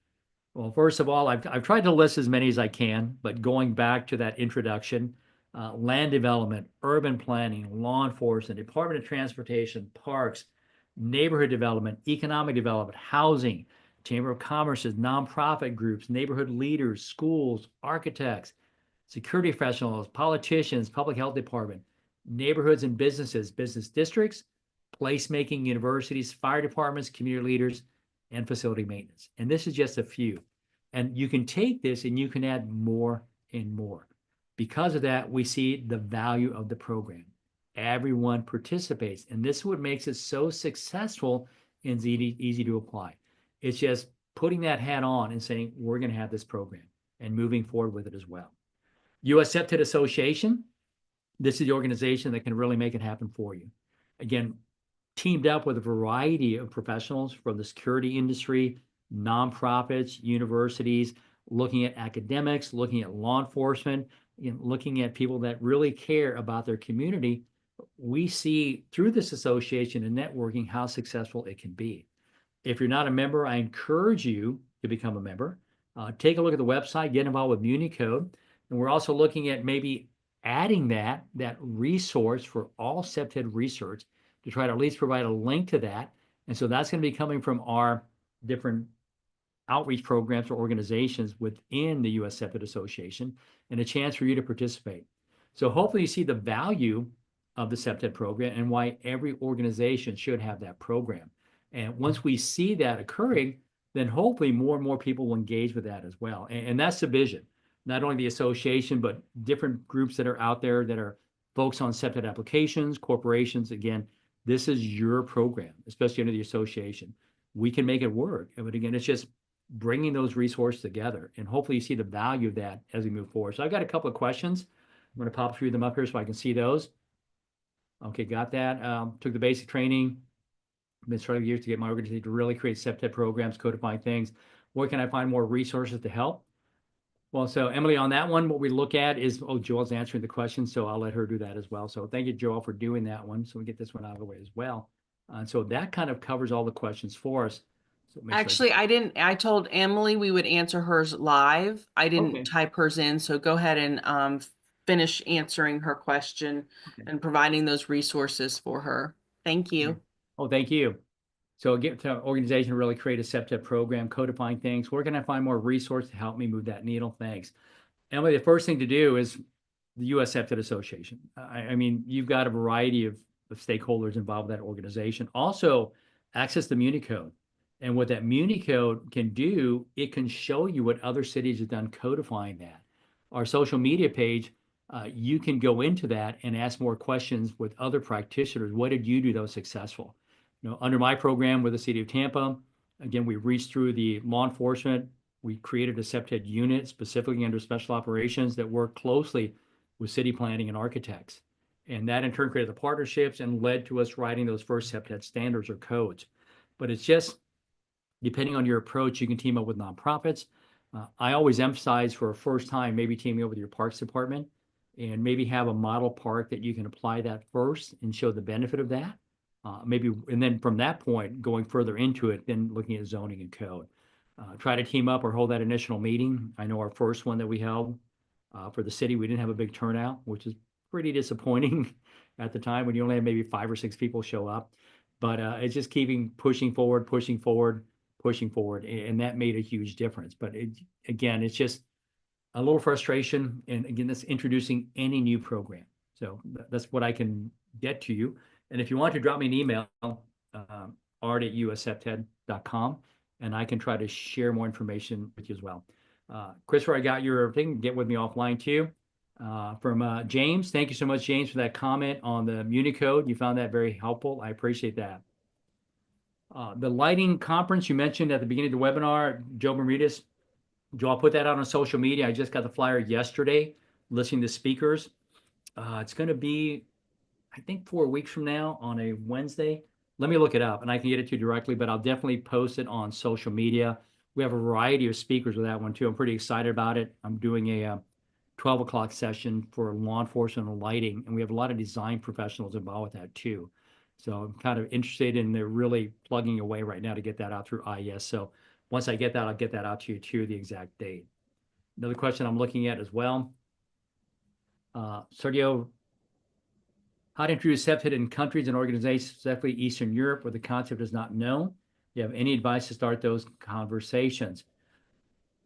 Well, first of all, I've tried to list as many as I can, but going back to that introduction, land development, urban planning, law enforcement, Department of Transportation, parks, neighborhood development, economic development, housing, Chamber of Commerce's nonprofit groups, neighborhood leaders, schools, architects, security professionals, politicians, public health department, neighborhoods and businesses, business districts, placemaking, universities, fire departments, community leaders, and facility maintenance. And this is just a few. And you can take this and you can add more and more. Because of that, we see the value of the program. Everyone participates. And this is what makes it so successful and easy to apply. It's just putting that hat on and saying, we're going to have this program and moving forward with it as well. US CPTED Association, this is the organization that can really make it happen for you. Again, teamed up with a variety of professionals from the security industry, nonprofits, universities, looking at academics, looking at law enforcement, and looking at people that really care about their community. We see through this association and networking how successful it can be. If you're not a member, I encourage you to become a member. Take a look at the website, get involved with MuniCode. And we're also looking at maybe adding that resource for all CPTED research to try to at least provide a link to that. And so that's going to be coming from our different outreach programs or organizations within the US CPTED Association, and a chance for you to participate. So hopefully you see the value of the CPTED program and why every organization should have that program. And once we see that occurring, then hopefully more and more people will engage with that as well. And that's the vision, not only the association, but different groups that are out there that are focused on CPTED applications, corporations. Again, this is your program, especially under the association. We can make it work. But again, it's just bringing those resources together, and hopefully you see the value of that as we move forward. So I've got a couple of questions. I'm going to pop through them up here so I can see those. Okay, got that. Took the basic training. Been struggling years to get my organization to really create CPTED programs, codifying things. Where can I find more resources to help? Well, so Emily, on that one, what we look at is, Joel's answering the question, so I'll let her do that as well. So thank you, Joel, for doing that one. So we get this one out of the way as well. So that kind of covers all the questions for us. So make sure Actually, I told Emily we would answer hers live. I didn't Okay. type hers in, so go ahead and finish answering her question Okay. and providing those resources for her. Thank you. Oh, thank you. So get to an organization to really create a CPTED program, codifying things. Where can I find more resources to help me move that needle? Thanks. Emily, the first thing to do is the US CPTED Association. I mean, you've got a variety of stakeholders involved with that organization. Also, access the Muni Code. And what that Muni Code can do, it can show you what other cities have done codifying that. Our social media page, you can go into that and ask more questions with other practitioners. What did you do that was successful? You know, under my program with the city of Tampa, again, we reached through the law enforcement. We created a CPTED unit specifically under special operations that worked closely with city planning and architects. And that in turn created the partnerships and led to us writing those first CPTED standards or codes. But it's just, depending on your approach, you can team up with nonprofits. I always emphasize for a first time, maybe teaming up with your parks department and maybe have a model park that you can apply that first and show the benefit of that. Maybe, and then from that point, going further into it, then looking at zoning and code. Try to team up or hold that initial meeting. I know our first one that we held for the city, we didn't have a big turnout, which is pretty disappointing at the time when you only have maybe 5 or 6 people show up. But it's just keeping pushing forward, and that made a huge difference. But again, it's just a little frustration, and again, that's introducing any new program. So that's what I can get to you. And if you want to drop me an email, art@uscpted.com, and I can try to share more information with you as well. Christopher, I got your thing. Get with me offline too. From James, thank you so much, James, for that comment on the Muni Code. You found that very helpful. I appreciate that. The lighting conference you mentioned at the beginning of the webinar, Joe Maritas, Joe, I'll put that out on social media. I just got the flyer yesterday, listening to speakers. It's going to be, I think, 4 weeks from now on a Wednesday. Let me look it up and I can get it to you directly, but I'll definitely post it on social media. We have a variety of speakers with that one too. I'm pretty excited about it. I'm doing a 12 o'clock session for law enforcement and lighting, and we have a lot of design professionals involved with that too. So I'm kind of interested in, they're really plugging away right now to get that out through IES. So once I get that, I'll get that out to you too, the exact date. Another question I'm looking at as well. Sergio, how to introduce CPTED in countries and organizations, specifically Eastern Europe, where the concept is not known? Do you have any advice to start those conversations?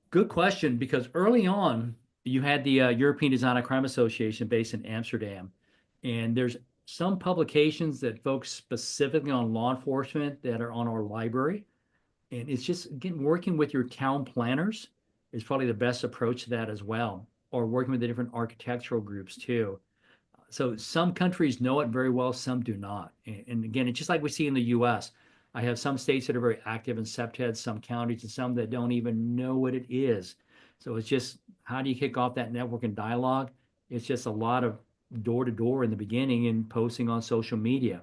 Good question, because early on, you had the European Design and Crime Association based in Amsterdam, and there's some publications that focus specifically on law enforcement that are on our library. And it's just, again, working with your town planners is probably the best approach to that as well, or working with the different architectural groups too. So some countries know it very well, some do not. And again, it's just like we see in the US. I have some states that are very active in CPTED, some counties, and some that don't even know what it is. So it's just, how do you kick off that network and dialogue? It's just a lot of door to door in the beginning and posting on social media.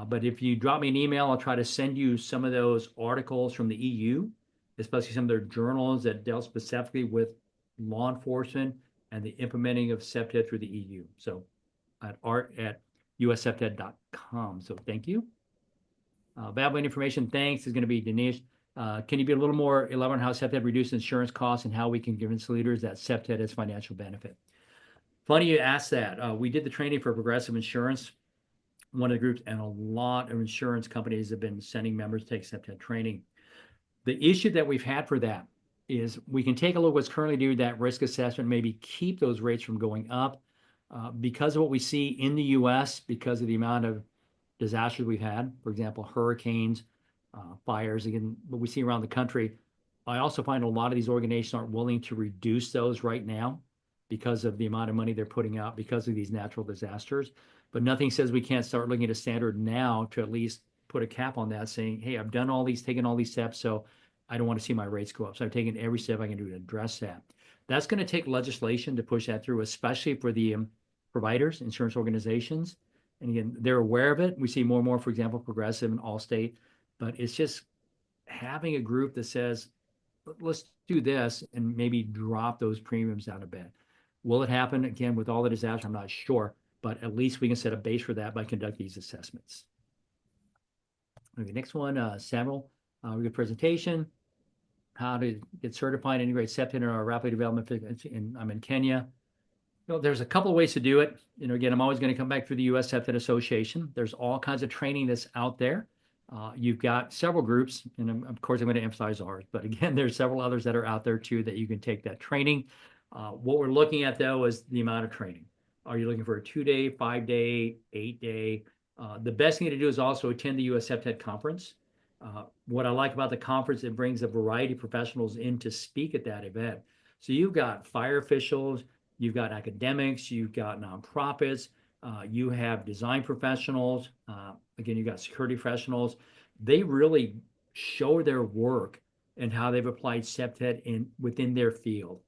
But if you drop me an email, I'll try to send you some of those articles from the EU, especially some of their journals that dealt specifically with law enforcement and the implementing of CPTED through the EU. So at art@uscpted.com. So thank you. Valuable information, thanks, is going to be Dinesh. Can you be a little more elaborate on how CPTED reduces insurance costs and how we can convince leaders that CPTED has financial benefit? Funny you asked that. We did the training for Progressive Insurance, one of the groups, and a lot of insurance companies have been sending members to take CPTED training. The issue that we've had for that is we can take a look at what's currently due that risk assessment, maybe keep those rates from going up. Because of what we see in the US, because of the amount of disasters we've had, for example, hurricanes, fires, again, what we see around the country, I also find a lot of these organizations aren't willing to reduce those right now because of the amount of money they're putting out because of these natural disasters. But nothing says we can't start looking at a standard now to at least put a cap on that, saying, hey, I've done all these, taken all these steps, so I don't want to see my rates go up. So I've taken every step I can do to address that. That's going to take legislation to push that through, especially for the providers, insurance organizations. And again, they're aware of it. We see more and more, for example, Progressive and Allstate, but it's just having a group that says, let's do this and maybe drop those premiums down a bit. Will it happen again with all the disasters? I'm not sure, but at least we can set a base for that by conducting these assessments. Okay, next one, Samuel, good presentation. How to get certified, integrate CPTED in our rapid development. I'm in Kenya. You know, there's a couple of ways to do it. You know, again, I'm always going to come back through the US CPTED Association. There's all kinds of training that's out there. You've got several groups, and of course, I'm going to emphasize ours, but again, there's several others that are out there too that you can take that training. What we're looking at though is the amount of training. Are you looking for a 2-day, 5-day, 8-day? The best thing to do is also attend the US CPTED conference. What I like about the conference, it brings a variety of professionals in to speak at that event. So you've got fire officials, you've got academics, you've got nonprofits, you have design professionals, again, you've got security professionals. They really show their work and how they've applied CPTED within their field.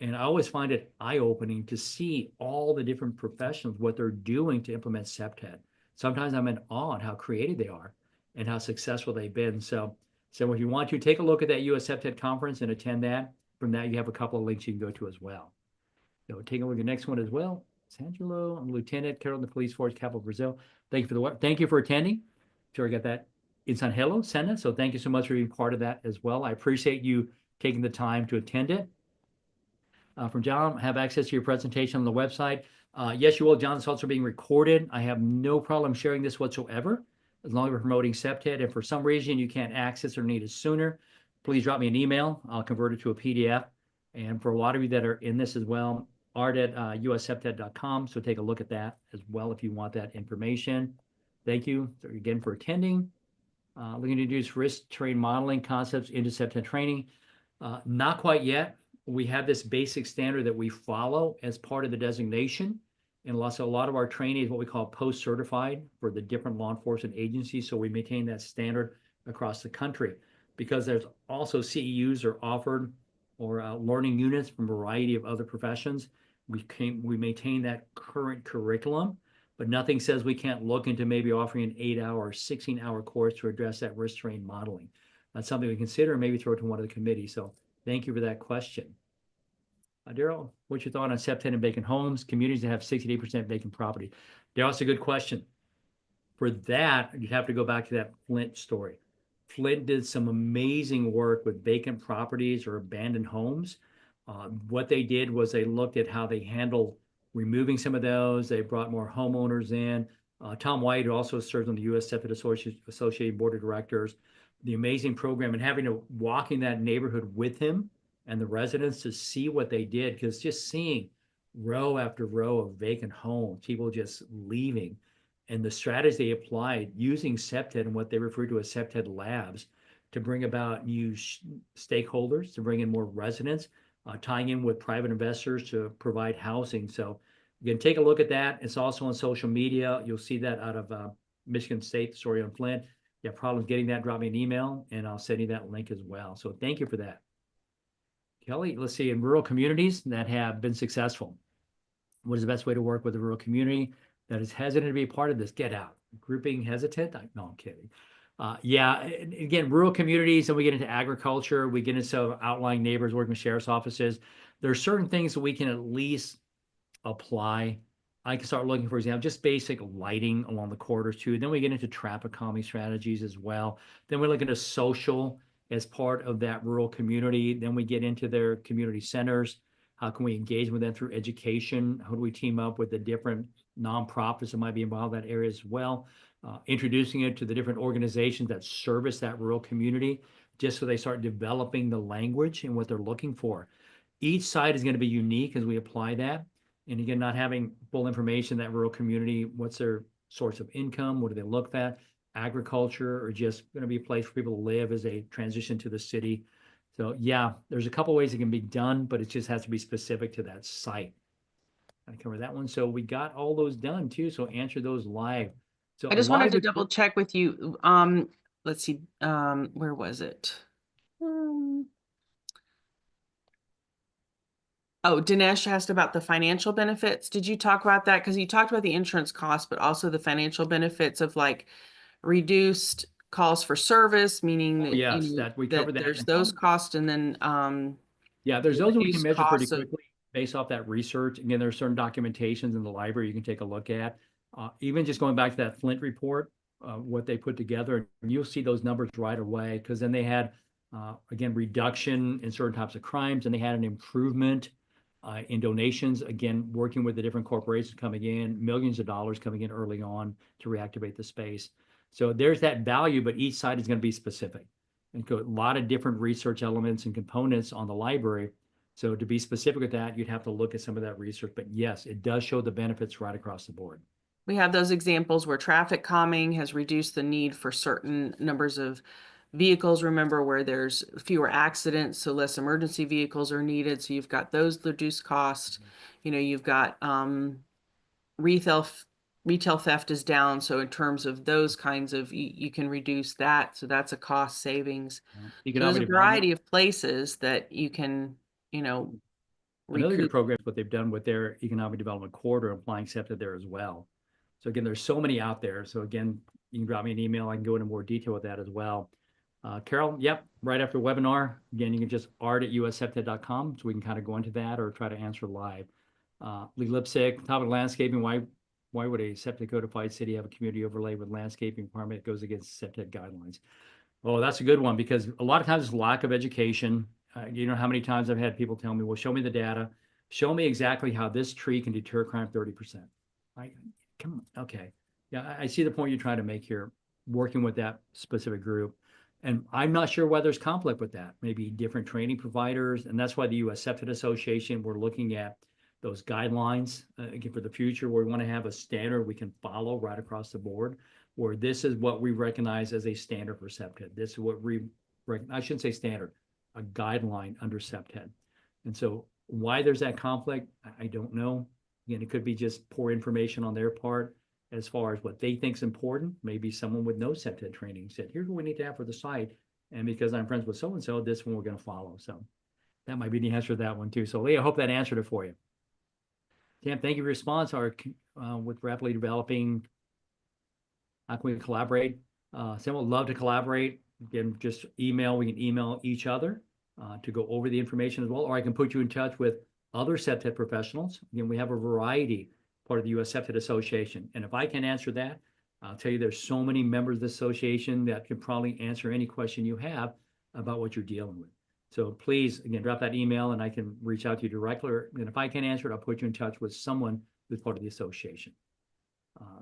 And I always find it eye-opening to see all the different professionals, what they're doing to implement CPTED. Sometimes I'm in awe at how creative they are and how successful they've been. So if you want to, take a look at that US CPTED conference and attend that. From that, you have a couple of links you can go to as well. So take a look at the next one as well. Sangelo, I'm Lieutenant Carol in the Police Force, capital Brazil. Thank you thank you for attending. Sure, I got that in San Hello, Senna. So thank you so much for being part of that as well. I appreciate you taking the time to attend it. From John, have access to your presentation on the website. Yes, you will. John, it's also being recorded. I have no problem sharing this whatsoever, as long as we're promoting CPTED. If for some reason you can't access or need it sooner, please drop me an email. I'll convert it to a PDF. And for a lot of you that are in this as well, art@uscpted.com. So take a look at that as well if you want that information. Thank you again for attending. Looking to introduce risk terrain modeling concepts into CPTED training. Not quite yet. We have this basic standard that we follow as part of the designation. And also a lot of our training is what we call post-certified for the different law enforcement agencies. So we maintain that standard across the country because there's also CEUs are offered or learning units from a variety of other professions. We maintain that current curriculum, but nothing says we can't look into maybe offering an 8-hour or 16-hour course to address that risk terrain modeling. That's something we consider and maybe throw it to one of the committees. So thank you for that question. Daryl, what's your thought on CPTED and vacant homes, communities that have 68% vacant property? Daryl, that's a good question. For that, you'd have to go back to that Flint story. Flint did some amazing work with vacant properties or abandoned homes. What they did was they looked at how they handled removing some of those. They brought more homeowners in. Tom White, who also serves on the US CPTED Associated Board of Directors, the amazing program, and having to walk in that neighborhood with him and the residents to see what they did, because just seeing row after row of vacant homes, people just leaving, and the strategy they applied using CPTED and what they refer to as CPTED labs to bring about new stakeholders, to bring in more residents, tying in with private investors to provide housing. So you can take a look at that. It's also on social media. You'll see that out of Michigan State, story on Flint. You have problems getting that, drop me an email and I'll send you that link as well. So thank you for that. Kelly, let's see, in rural communities that have been successful, what is the best way to work with a rural community that is hesitant to be a part of this? Get out. Grouping hesitant? No, I'm kidding. Yeah, again, rural communities, and we get into agriculture, we get into outlying neighbors, working with sheriff's offices. There are certain things that we can at least apply. I can start looking, for example, just basic lighting along the corridors too. Then we get into traffic calming strategies as well. Then we look into social as part of that rural community. Then we get into their community centers. How can we engage with them through education? How do we team up with the different nonprofits that might be involved in that area as well? Introducing it to the different organizations that service that rural community, just so they start developing the language and what they're looking for. Each site is going to be unique as we apply that. And again, not having full information, that rural community, what's their source of income? What do they look at? Agriculture, or just going to be a place for people to live as they transition to the city. So yeah, there's a couple ways it can be done, but it just has to be specific to that site. I cover that one. So we got all those done too. So answer those live. So I a just lot wanted of to it- double check with you. Let's see, where was it? Oh, Dinesh asked about the financial benefits. Did you talk about that? Because you talked about the insurance cost, but also the financial benefits of like reduced calls for service, meaning that, yes, you know, that we that covered that. there's And those some- costs, and then Yeah, there's those that we can reduced measure pretty costs of- quickly based off that research. Again, there's certain documentations in the library you can take a look at. Even just going back to that Flint report, what they put together, and you'll see those numbers right away, because then they had, again, reduction in certain types of crimes, and they had an improvement in donations, again, working with the different corporations coming in, millions of dollars coming in early on to reactivate the space. So there's that value, but each side is going to be specific. And a lot of different research elements and components on the library. So to be specific with that, you'd have to look at some of that research. But yes, it does show the benefits right across the board. we have those examples where traffic calming has reduced the need for certain numbers of vehicles. Remember, where there's fewer accidents, so less emergency vehicles are needed. So you've got those reduced costs. You know, you've got retail theft is down. So in terms of those kinds of, you can reduce that. So that's a cost savings. So there's Economic a development, variety of places that you can, you know, another good recoup. program is what they've done with their economic development corridor, applying SEPTA there as well. So again, there's so many out there. So again, you can drop me an email. I can go into more detail with that as well. Carol, yep, right after webinar. Again, you can just art@ussepta.com, so we can kind of go into that or try to answer live. Lee Lipsick, topic landscaping. Why would a SEPTA codified city have a community overlay with landscaping requirement that goes against SEPTA guidelines? Oh, that's a good one, because a lot of times it's lack of education. You know how many times I've had people tell me, well, show me the data. Show me exactly how this tree can deter crime 30%. Come on, okay. Yeah, I see the point you're trying to make here, working with that specific group. And I'm not sure why there's conflict with that. Maybe different training providers. And that's why the US SEPTA Association, we're looking at those guidelines again for the future, where we want to have a standard we can follow right across the board, where this is what we recognize as a standard for SEPTA. This is what I shouldn't say standard, a guideline under SEPTA. And so why there's that conflict, I don't know. Again, it could be just poor information on their part as far as what they think is important. Maybe someone with no SEPTA training said, here's what we need to have for the site. And because I'm friends with so-and-so, this one we're going to follow. So that might be the answer to that one too. So Lee, I hope that answered it for you. Tam, thank you for your response. With rapidly developing, how can we collaborate? Sam would love to collaborate. Again, just email, we can email each other to go over the information as well, or I can put you in touch with other SEPTA professionals. Again, we have a variety, part of the US SEPTA Association. And if I can answer that, I'll tell you there's so many members of the association that can probably answer any question you have about what you're dealing with. So please, again, drop that email and I can reach out to you directly. And if I can't answer it, I'll put you in touch with someone who's part of the association.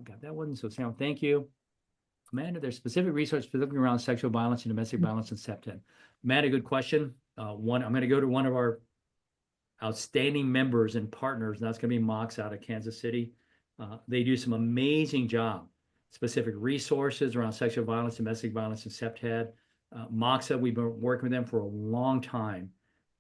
Got that one. So Sam, thank you. Amanda, there's specific research specifically around sexual violence and domestic violence in SEPTA. Amanda, good question. I'm going to go to one of our outstanding members and partners, and that's going to be Mox out of Kansas City. They do some amazing job, specific resources around sexual violence, domestic violence, and SEPTA. Moxa, we've been working with them for a long time,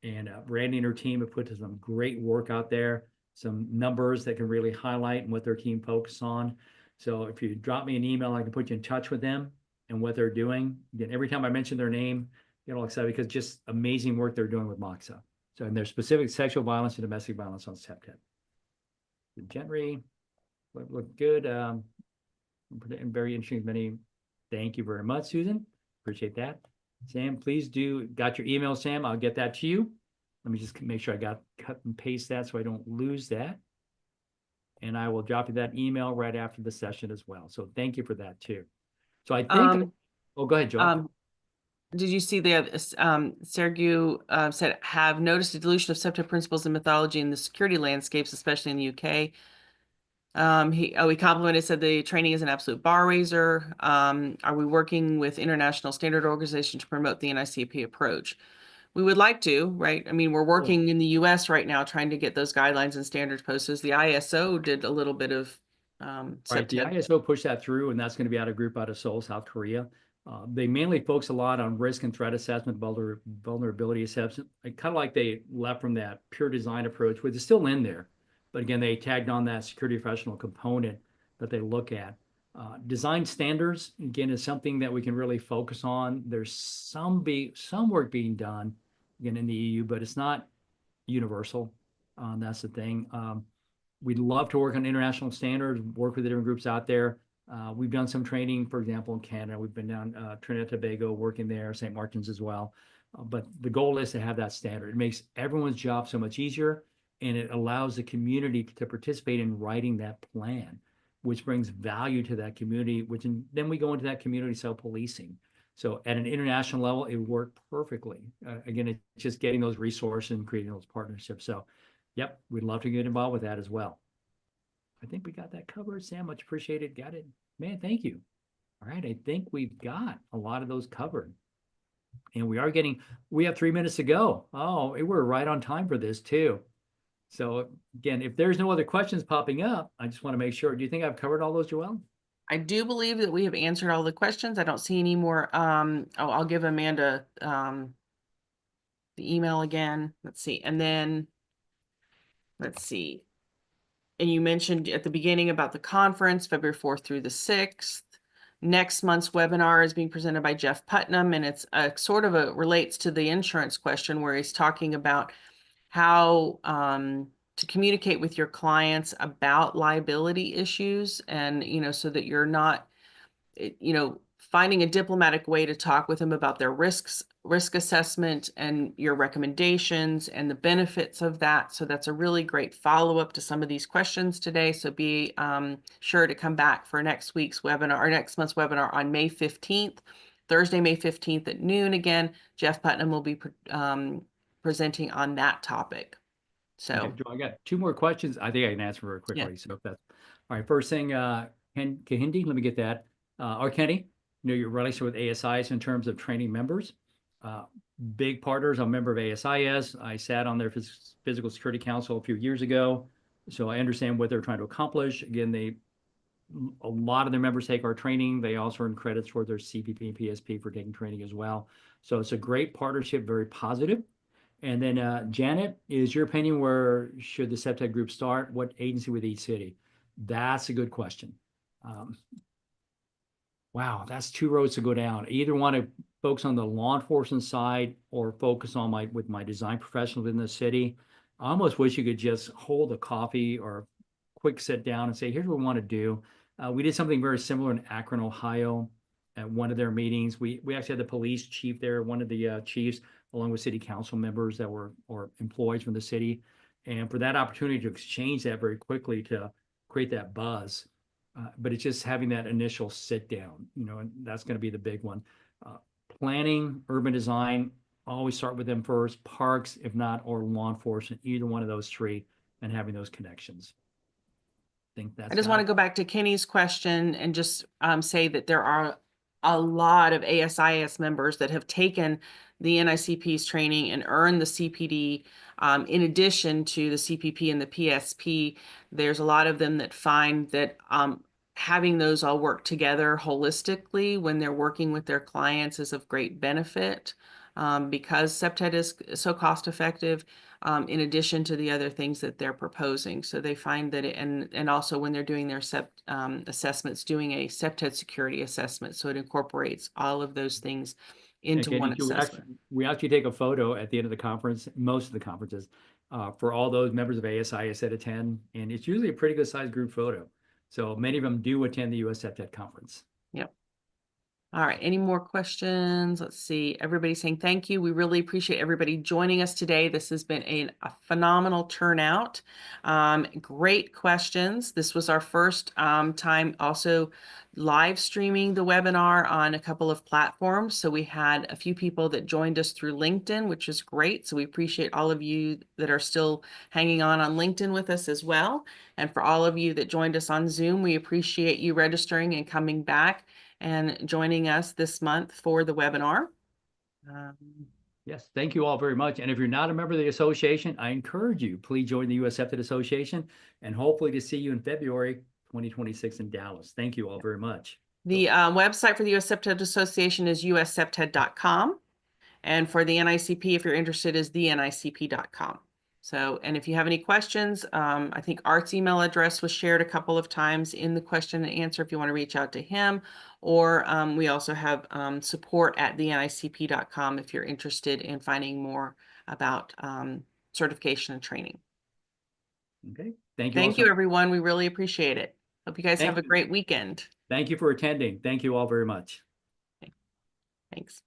and Brandy and her team have put some great work out there, some numbers that can really highlight what their team focuses on. So if you drop me an email, I can put you in touch with them and what they're doing. Again, every time I mention their name, get all excited because just amazing work they're doing with Moxa. So, and there's specific sexual violence and domestic violence on SEPTA. Gentry, look good. Very interesting. Many. Thank you very much, Susan. Appreciate that. Sam, please got your email, Sam. I'll get that to you. Let me just make sure I cut and paste that so I don't lose that. And I will drop you that email right after the session as well. So thank you for that too. So I think, oh, go ahead, Joel. Did you see the Sergio said have noticed a dilution of CPTED principles and methodology in the security landscapes, especially in the UK. He complimented, said the training is an absolute bar raiser. Are we working with international standard organization to promote the NICP approach? We would like to, right? I mean, we're working in the US right now trying to get those guidelines and standards posted. The ISO did a little bit of Right, the CPTED. ISO pushed that through, and that's going to be out of group out of Seoul, South Korea. They mainly focus a lot on risk and threat assessment, vulnerability assessment, kind of like they left from that pure design approach, which is still in there. But again, they tagged on that security professional component that they look at. Design standards, again, is something that we can really focus on. There's some work being done, again, in the EU, but it's not universal. That's the thing. We'd love to work on international standards, work with the different groups out there. We've done some training, for example, in Canada. We've been down Trinidad and Tobago working there, St. Martin's as well. But the goal is to have that standard. It makes everyone's job so much easier, and it allows the community to participate in writing that plan, which brings value to that community, then we go into that community self-policing. So at an international level, it worked perfectly. Again, it's just getting those resources and creating those partnerships. So yep, we'd love to get involved with that as well. I think we got that covered. Sam, much appreciated. Got it. Man, thank you. All right, I think we've got a lot of those covered. And we have 3 minutes to go. Oh, we're right on time for this too. So again, if there's no other questions popping up, I just want to make sure. Do you think I've covered all those, Joelle? I do believe that we have answered all the questions. I don't see any more. I'll give Amanda the email again. Let's see. And then let's see. And you mentioned at the beginning about the conference, February 4th through the 6th. Next month's webinar is being presented by Jeff Putnam, and it's relates to the insurance question where he's talking about how to communicate with your clients about liability issues, and so that you're not finding a diplomatic way to talk with them about their risk assessment and your recommendations and the benefits of that. So that's a really great follow-up to some of these questions today. So be sure to come back for next week's webinar or next month's webinar on May 15th, Thursday, May 15th at noon. Again, Jeff Putnam will be presenting on that topic. So okay, Joe, I got 2 more questions. I think I can answer very quickly. So if that's all right. First thing, Kahindi, let me get that. Or Kenny, your relation with ASIS in terms of training members. Big partners. I'm a member of ASIS. I sat on their Physical Security Council a few years ago. So I understand what they're trying to accomplish. Again, a lot of their members take our training. They also earn credits for their CPP and PSP for taking training as well. So it's a great partnership, very positive. And then Janet, is your opinion where should the CPTED group start? What agency with each city? That's a good question. Wow, that's 2 roads to go down. I either want to focus on the law enforcement side or focus on with my design professionals in the city. I almost wish you could just hold a coffee or a quick sit down and say, here's what we want to do. We did something very similar in Akron, Ohio at one of their meetings. We actually had the police chief there, one of the chiefs, along with city council members that were or employees from the city. And for that opportunity to exchange that very quickly to create that buzz. But it's just having that initial sit down, and that's going to be the big one. Planning, urban design, always start with them first. Parks, if not, or law enforcement, either one of those 3, and having those connections. I just want to go back to Kenny's question and just say that there are a lot of ASIS members that have taken the NICP's training and earned the CPD. In addition to the CPP and the PSP, there's a lot of them that find that having those all work together holistically when they're working with their clients is of great benefit because CPTED is so cost effective. In addition to the other things that they're proposing. So they find that, and also when they're doing their assessments, doing a CPTED security assessment. So it incorporates all of those things into one assessment. We actually take a photo at the end of the conference, most of the conferences, for all those members of ASIS that attend. And it's usually a pretty good sized group photo. So many of them do attend the US CPTED conference. Yep. All right, any more questions? Let's see. Everybody's saying thank you. We really appreciate everybody joining us today. This has been a phenomenal turnout. Great questions. This was our first time also live streaming the webinar on a couple of platforms. So we had a few people that joined us through LinkedIn, which is great. So we appreciate all of you that are still hanging on LinkedIn with us as well. And for all of you that joined us on Zoom, we appreciate you registering and coming back and joining us this month for the webinar. Yes, thank you all very much. And if you're not a member of the association, I encourage you, please join the US CPTED Association and hopefully to see you in February 2026 in Dallas. Thank you all very much. The website for the USCPTED Association is uscpted.com. And for the NICP, if you're interested, is thenicp.com. So, and if you have any questions, I think Art's email address was shared a couple of times in the question and answer if you want to reach out to him. Or we also have support at thenicp.com if you're interested in finding more about certification and training. Okay, thank you. Thank you, everyone. We really appreciate it. Hope you guys have a great weekend. Thank you for attending. Thank you all very much. Thanks.